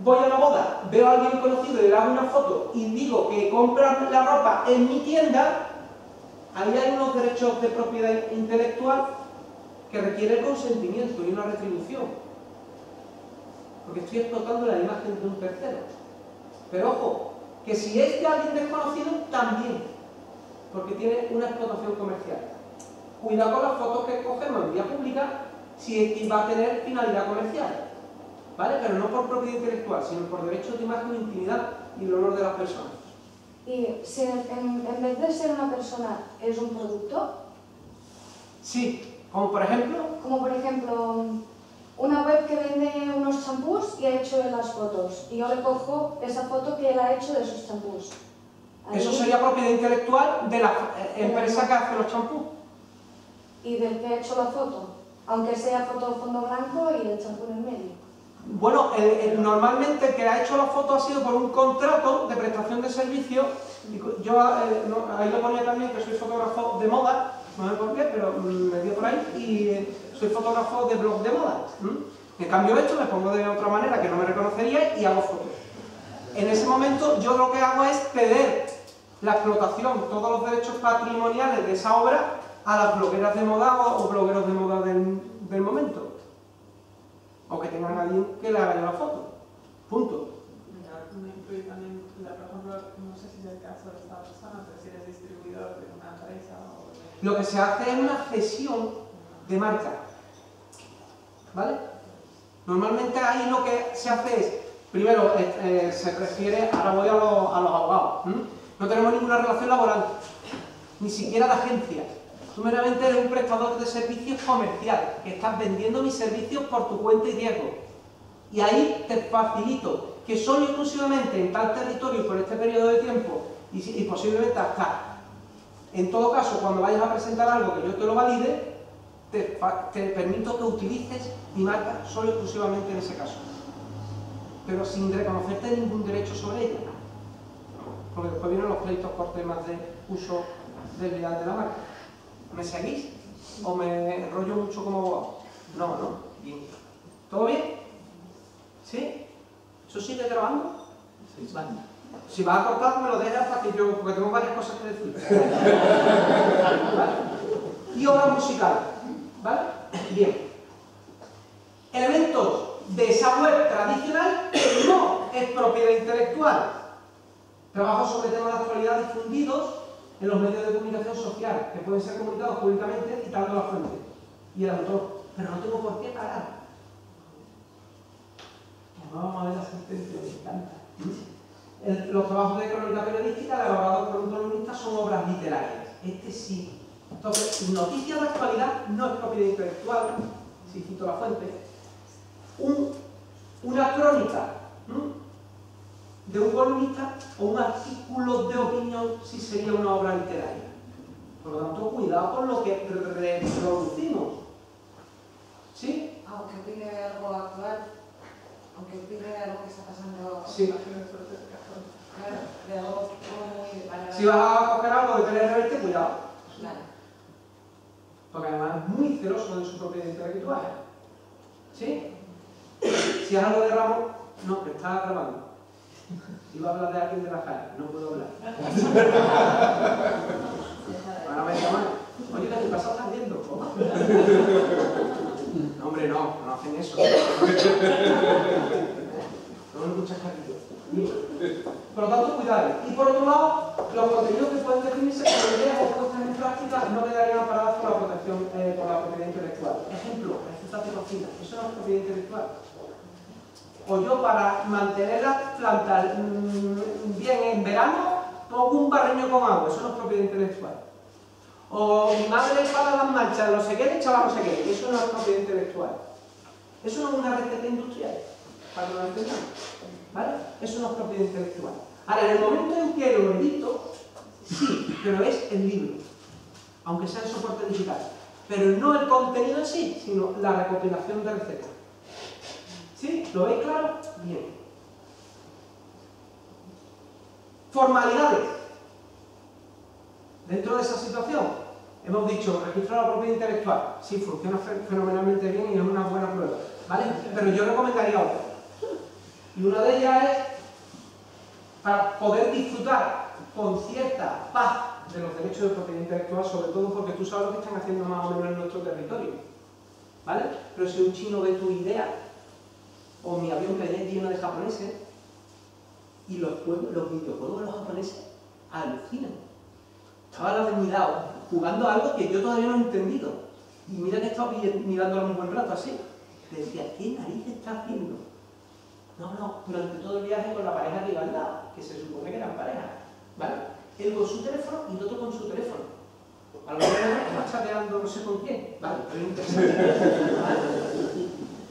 voy a una boda, veo a alguien conocido y le hago una foto y digo que compran la ropa en mi tienda, ahí hay unos derechos de propiedad intelectual que requieren consentimiento y una retribución. Porque estoy explotando la imagen de un tercero. Pero ojo, que si es de alguien desconocido, también, porque tiene una explotación comercial. Cuidado con las fotos que cogemos en vía pública si va a tener finalidad comercial, ¿vale? Pero no por propiedad intelectual, sino por derechos de imagen, intimidad y el honor de las personas. Y si en vez de ser una persona es un producto. Sí, como por ejemplo. Como por ejemplo, una web que vende unos champús y ha hecho las fotos. Y yo le cojo esa foto que él ha hecho de sus champús. Ahí, eso sería propiedad intelectual de la empresa que hace los champús. Y del que ha hecho la foto, aunque sea foto de fondo blanco y el champú en el medio. Bueno, normalmente el que ha hecho la foto ha sido por un contrato de prestación de servicio. Yo ahí lo ponía también que soy fotógrafo de moda, no sé por qué, pero me dio por ahí, y soy fotógrafo de blog de moda. En cambio esto, me pongo de otra manera que no me reconocería y hago fotos. En ese momento yo lo que hago es ceder la explotación, todos los derechos patrimoniales de esa obra a las blogueras de moda o blogueros de moda del momento. O que tengan a alguien que le haga la foto. Punto. Me incluye también, por ejemplo, no sé si es el caso de esta persona, pero si eres distribuidor de una empresa o de... Lo que se hace es una cesión de marca. ¿Vale? Normalmente ahí lo que se hace es, primero se refiere, ahora voy a los abogados. No tenemos ninguna relación laboral, ni siquiera de agencia. Tú meramente eres un prestador de servicios comercial, que estás vendiendo mis servicios por tu cuenta y riesgo. Y ahí te facilito que solo y exclusivamente en tal territorio y por este periodo de tiempo y posiblemente hasta, en todo caso, cuando vayas a presentar algo que yo te lo valide, te permito que utilices mi marca solo y exclusivamente en ese caso, pero sin reconocerte ningún derecho sobre ella, porque después vienen los pleitos por temas de uso desleal de la marca. ¿Me seguís? ¿O me enrollo mucho como abogado? No, no. Bien. ¿Todo bien? ¿Sí? ¿Eso sigue grabando? Sí. Vale. Si vas a cortar, me lo dejas para que yo, porque tengo varias cosas que decir. ¿Vale? Y obras musicales. ¿Vale? Bien. Elementos de esa web tradicional que no es propiedad intelectual. Trabajo sobre temas de actualidad difundidos en los medios de comunicación social, que pueden ser comunicados públicamente citando la fuente y el autor. Pero no tengo por qué pagar. Vamos a ver la sentencia, me encanta. Los trabajos de crónica periodística elaborados por un columnista son obras literarias. Este sí. Entonces, noticias de actualidad no es propiedad intelectual, si cito la fuente. Una crónica de un columnista o un artículo de opinión si sería una obra literaria. Por lo tanto, cuidado con lo que reproducimos. ¿Sí? Aunque pide algo actual, aunque pide algo que está pasando. Sí. Claro, de algo muy... Si vas a coger algo de Pérez Reverte, cuidado. Claro. Porque además es muy celoso de su propiedad intelectual. ¿Sí? Si es algo de Ramos, no, que está grabando. Iba a hablar de alguien de la calle, no puedo hablar. Ahora me llaman, oye, ¿qué te pasa? ¿Estás viendo? No, hombre, no hacen eso. No me escuchas carrillo. Por lo tanto, cuidado. Y por otro lado, los contenidos que pueden definirse como ideas o puestas en práctica no quedarían amparadas por la protección, por la propiedad intelectual. Ejemplo, recetas de cocina. Eso no es propiedad intelectual. O yo, para mantener las plantas bien en verano, pongo un barreño con agua. Eso no es propiedad intelectual. O mi madre para las manchas, no sé qué, le echaba no sé qué. Eso no es propiedad intelectual. Eso no es una receta industrial, para que lo entendamos. ¿Vale? Eso no es propiedad intelectual. Ahora, en el momento en que lo edito, sí, pero es el libro, aunque sea en soporte digital. Pero no el contenido en sí, sino la recopilación de recetas. ¿Sí? ¿Lo veis claro? Bien. Formalidades. Dentro de esa situación, hemos dicho, registrar la propiedad intelectual. Sí, funciona fenomenalmente bien y es una buena prueba. ¿Vale? Pero yo recomendaría otra. Y una de ellas es para poder disfrutar con cierta paz de los derechos de propiedad intelectual, sobre todo porque tú sabes lo que están haciendo más o menos en nuestro territorio. ¿Vale? Pero si un chino ve tu idea, o mi avión que es lleno de japoneses, y los videojuegos de los japoneses alucinan. Estaba la de mi lado jugando a algo que yo todavía no he entendido. Y mira que he estado mirándolo un buen rato así. Decía, ¿qué narices está haciendo? No, durante todo el viaje con la pareja que iba al lado, que se supone que eran pareja. ¿Vale? Él con su teléfono y el otro con su teléfono. A lo mejor está chateando no sé con quién. Vale, pero es interesante. ¿Vale?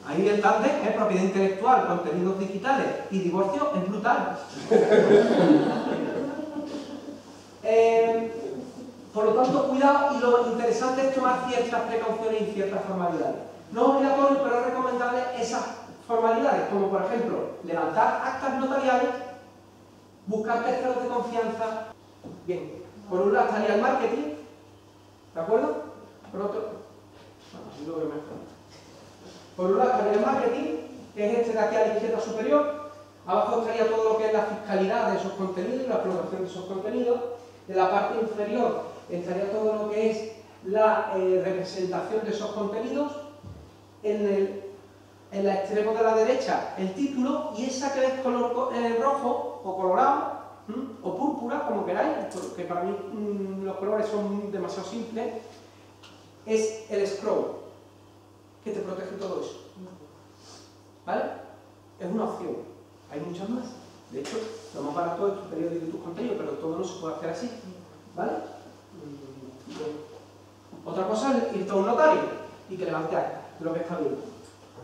Ahí el tándem es propiedad intelectual, contenidos digitales y divorcio es brutal. Por lo tanto, cuidado, y lo interesante es tomar ciertas precauciones y ciertas formalidades. No es obligatorio, pero es recomendable esas formalidades, como por ejemplo, levantar actas notariales, buscar terceros de confianza. Bien, por un lado estaría el marketing, ¿de acuerdo? Por otro, bueno, así lo veo mejor. Por un lado estaría el marketing, que es este de aquí a la izquierda superior. Abajo estaría todo lo que es la fiscalidad de esos contenidos y la explotación de esos contenidos. En la parte inferior estaría todo lo que es la representación de esos contenidos. En el extremo de la derecha el título, y esa que ves color rojo o colorado o púrpura, como queráis, porque para mí los colores son demasiado simples, es el scroll, que te protege todo eso. ¿Vale? Es una opción. Hay muchas más. De hecho, lo más barato es tu periódico y tus contenidos, pero todo no se puede hacer así. ¿Vale? Otra cosa es irte a un notario y que levante acta de lo que está viendo.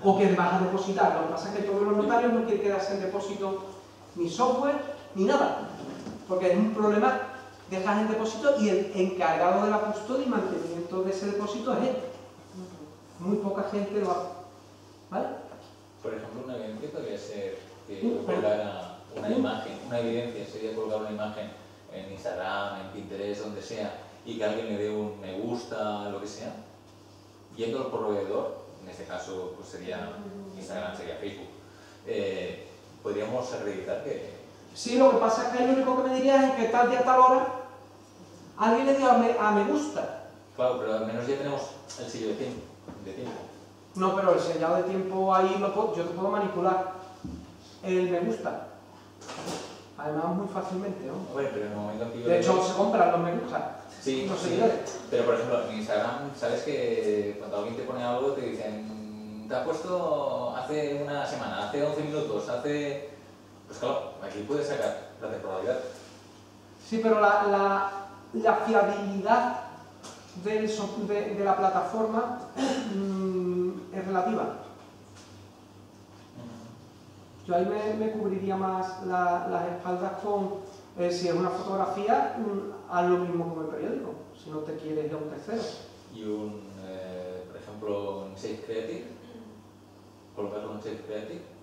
o que vas a depositar. Lo que pasa es que todos los notarios no quieren quedarse en depósito ni software ni nada, porque es un problema. Dejas en depósito y el encargado de la custodia y mantenimiento de ese depósito es él. Muy poca gente lo hace. ¿Vale? Por ejemplo, una evidencia podría ser que colgara una imagen, una evidencia sería colgar una imagen en Instagram, en Pinterest, donde sea, y que alguien le dé un me gusta, lo que sea, yendo al proveedor, en este caso pues sería Instagram, sería Facebook, podríamos acreditar que... Sí, lo que pasa es que ahí lo único que me diría es que tal día, tal hora, alguien le dio a me gusta. Claro, pero al menos ya tenemos el sello de tiempo. No, pero el sellado de tiempo ahí yo te puedo manipular el me gusta. Además muy fácilmente, ¿no? Bueno, pero en el momento en que yo... De hecho, se compran los me gusta. Sí, los sí, seguidores. pero por ejemplo en Instagram, sabes que cuando alguien te pone algo te dicen te ha puesto hace una semana, hace 11 minutos, hace... Pues claro, aquí puedes sacar la temporalidad. Sí, pero la fiabilidad de la plataforma es relativa. Yo ahí me cubriría más las espaldas con, si es una fotografía, haz lo mismo como el periódico, si no te quieres ir a un tercero. Y por ejemplo, un Safe Creative, colocarlo en Safe Creative.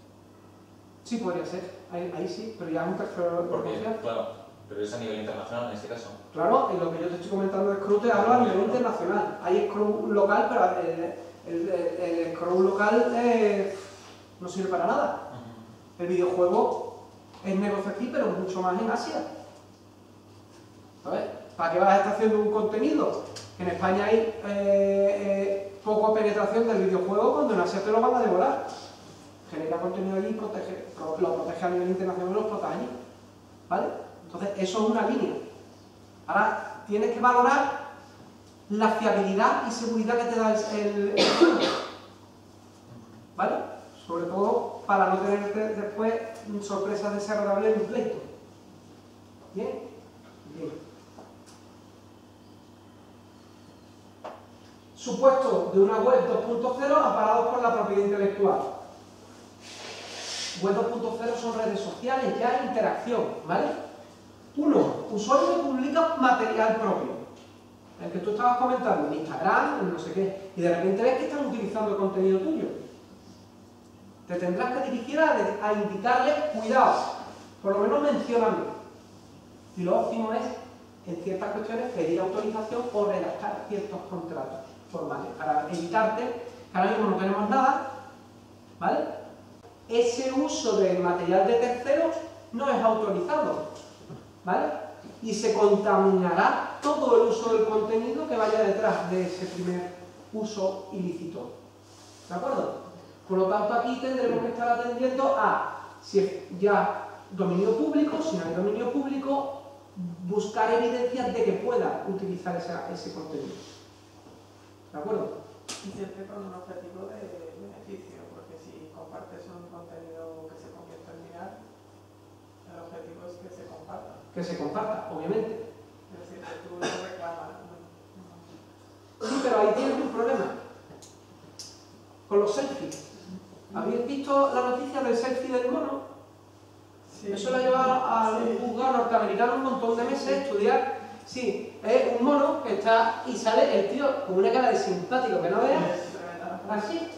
Sí, podría ser, ahí sí, pero ya es un tercero de Porque, confianza. claro, pero es a nivel internacional en este caso. Claro, en lo que yo te estoy comentando de Screw te hablo a nivel internacional. Hay Screw local, pero el Screw local no sirve para nada. El videojuego es negocio aquí, pero mucho más en Asia. ¿Sabes? ¿Para qué vas a estar haciendo un contenido? En España hay poca penetración del videojuego cuando en Asia te lo van a devorar. Genera contenido allí y lo protege a nivel internacional y los protege allí. ¿Vale? Entonces, eso es una línea. Ahora, tienes que valorar la fiabilidad y seguridad que te da el ¿vale? Sobre todo para no tener después sorpresas desagradables en un pleito. ¿Bien? Bien. Supuestos de una web 2.0 amparados por la propiedad intelectual. Web 2.0 son redes sociales, ya hay interacción, ¿vale? 1. Usuario que publica material propio. El que tú estabas comentando, en Instagram, en no sé qué, y de repente ves que están utilizando el contenido tuyo. Te tendrás que dirigir a indicarle, cuidado, por lo menos mencióname. Y lo óptimo es, en ciertas cuestiones, pedir autorización o redactar ciertos contratos formales, para evitarte, que ahora mismo no tenemos nada, ¿vale? Ese uso del material de terceros no es autorizado, ¿vale? Y se contaminará todo el uso del contenido que vaya detrás de ese primer uso ilícito. ¿De acuerdo? Por lo tanto, aquí tendremos que estar atendiendo a, si es ya dominio público, si no hay dominio público, buscar evidencias de que pueda utilizar ese contenido. ¿De acuerdo? Y siempre con un objetivo de beneficio, porque si compartes un contenido que se convierte en viral, el objetivo es que se comparta. Que se comparta, obviamente. Es decir, que tú lo reclamas. Sí, pero ahí tienes un problema. Con los selfies. ¿Habéis visto la noticia del selfie del mono? Sí. Eso lo ha llevado al juzgado norteamericano un montón de meses a estudiar. Sí, es un mono que está y sale el tío con una cara de simpático que no veas, así.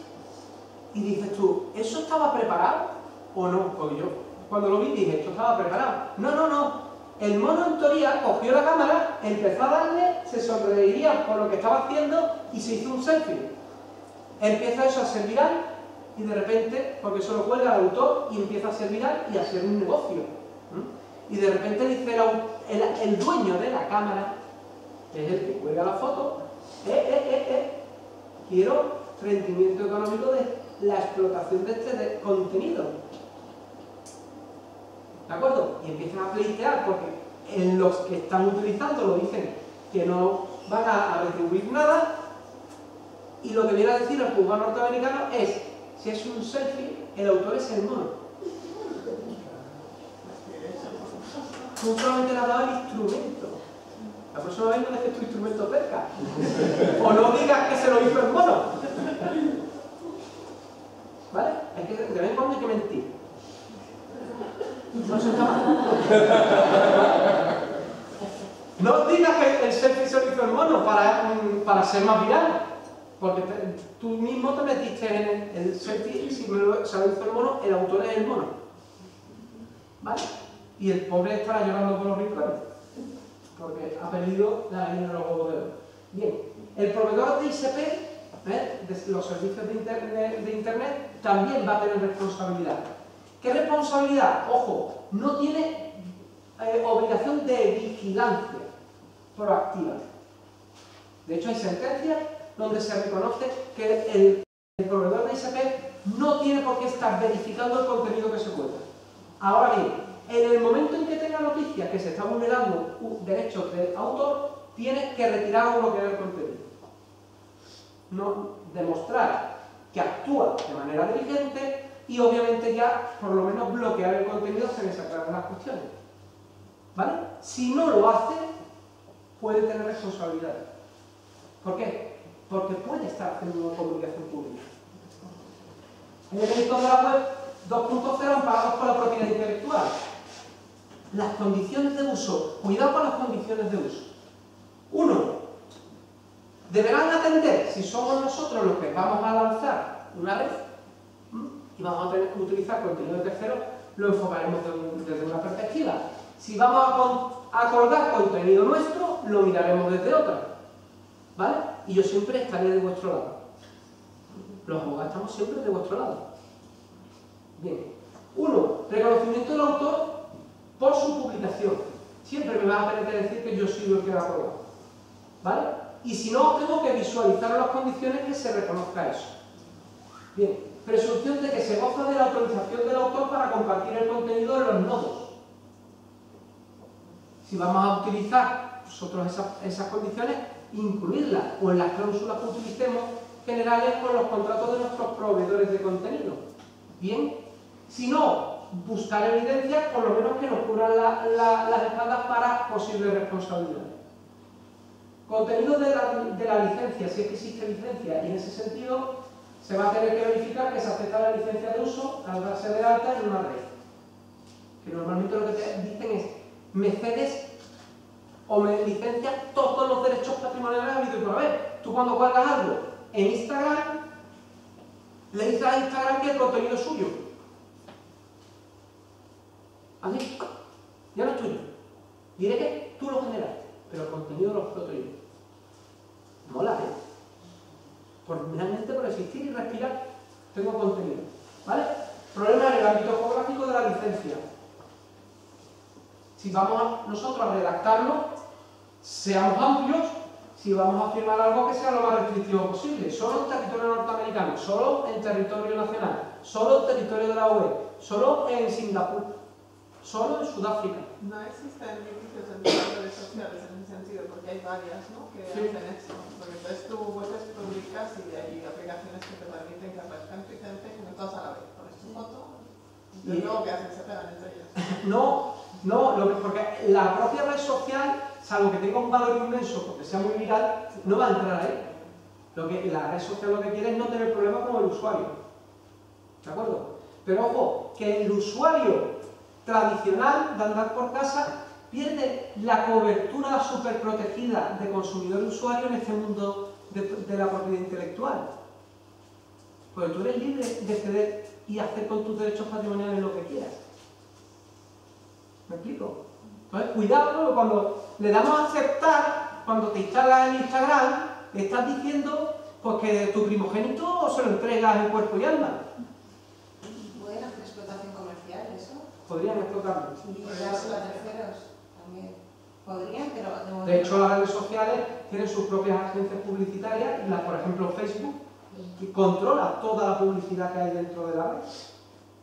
Y dices tú, ¿eso estaba preparado o no? Porque yo cuando lo vi dije, esto estaba preparado. No. El mono en teoría cogió la cámara, empezó a darle, se sonreiría por lo que estaba haciendo y se hizo un selfie. Empieza eso a ser viral y de repente, porque eso lo cuelga el autor y empieza a ser viral y a ser un negocio. Y de repente dice el dueño de la cámara, que es el que cuelga la foto, quiero rendimiento económico de la explotación de este contenido. ¿De acuerdo? Y empiezan a pleitear porque en los que están utilizando lo dicen que no van a retribuir nada y lo que viene a decir el juzgado norteamericano es si es un selfie, el autor es el mono. Tú solamente le has dado el instrumento. La próxima vez no dejes tu instrumento cerca. O no digas que se lo hizo el mono. No digas que el selfie se lo hizo el mono para ser más viral, porque tú mismo te metiste en el selfie, si se lo hizo el mono, el autor es el mono. ¿Vale? Y el pobre estará llorando por los rincones, porque ha perdido la gallina de los huevos de oro. Bien, el proveedor de ISP, de los servicios de Internet, también va a tener responsabilidad. ¿Qué responsabilidad? Ojo, no tiene obligación de vigilancia proactiva. De hecho, hay sentencias donde se reconoce que el proveedor de ISP no tiene por qué estar verificando el contenido que se cuenta. Ahora bien, en el momento en que tenga noticia que se está vulnerando derechos de autor, tiene que retirar o bloquear el contenido. No demostrar que actúa de manera diligente y obviamente ya por lo menos bloquear el contenido se le sacarán las cuestiones. ¿Vale? Si no lo hace, puede tener responsabilidad. ¿Por qué? Porque puede estar haciendo una comunicación pública. En el editor de la web 2.0 amparados por la propiedad intelectual. Las condiciones de uso. Cuidado con las condiciones de uso. 1. Deberán atender, si somos nosotros los que vamos a lanzar una red y vamos a tener que utilizar contenido de terceros, lo enfocaremos desde una perspectiva. Si vamos a colgar contenido nuestro, lo miraremos desde otra. ¿Vale? Y yo siempre estaré de vuestro lado. Los abogados estamos siempre de vuestro lado. Bien. 1. Reconocimiento del autor por su publicación. Siempre me vas a tener que decir que yo soy el que lo ha colgado. ¿Vale? Y si no, tengo que visualizar las condiciones que se reconozca eso. Bien. Presunción de que se goza de la autorización del autor para compartir el contenido en los nodos. Si vamos a utilizar nosotros esas condiciones, incluirlas o en las cláusulas que utilicemos generales con los contratos de nuestros proveedores de contenido. Bien, si no, buscar evidencias por lo menos que nos cubran las espaldas para posibles responsabilidades. Contenido de la licencia, si es que existe licencia, y en ese sentido se va a tener que verificar que se acepta la licencia de uso al darse de alta en una red. Que normalmente lo que te dicen es: me cedes o me licencias todos los derechos patrimoniales habidos y por haber. Tú cuando cuelgas algo en Instagram, le dices a Instagram que el contenido es suyo. Así, ya no es tuyo. Diré que tú lo generaste, pero el contenido lo exploto yo. Mola, realmente por existir y respirar tengo contenido. ¿Vale? Problema en el ámbito geográfico de la licencia. Si vamos nosotros a redactarlo, seamos amplios. Si vamos a firmar algo que sea lo más restrictivo posible, solo en territorio norteamericano, solo en territorio nacional, solo en territorio de la UE, solo en Singapur, solo en Sudáfrica. No existen límites en las redes sociales en ese sentido, porque hay varias, ¿no?, que hacen esto. Porque entonces tú vuelves públicas y hay aplicaciones que te permiten que aparezcan tu gente que no todas a la vez. Pones tu foto y luego ¿qué hacen? Se pegan entre ellas. No, porque la propia red social, salvo que tenga un valor inmenso porque sea muy viral, no va a entrar ahí. La red social lo que quiere es no tener problema con el usuario. ¿De acuerdo? Pero ojo, que el usuario tradicional de andar por casa pierde la cobertura superprotegida de consumidor y usuario en este mundo de la propiedad intelectual. Porque tú eres libre de ceder y hacer con tus derechos patrimoniales lo que quieras. ¿Me explico? Entonces, cuidado, porque cuando le damos a aceptar, cuando te instalas en Instagram, le estás diciendo pues, que tu primogénito se lo entregas en cuerpo y alma. ¿Pueden hacer explotación comercial eso? Podrían explotarlo. Y dárselo a terceros también. Podrían, pero de momento... De hecho, las redes sociales tienen sus propias agencias publicitarias, por ejemplo Facebook, que controla toda la publicidad que hay dentro de la red.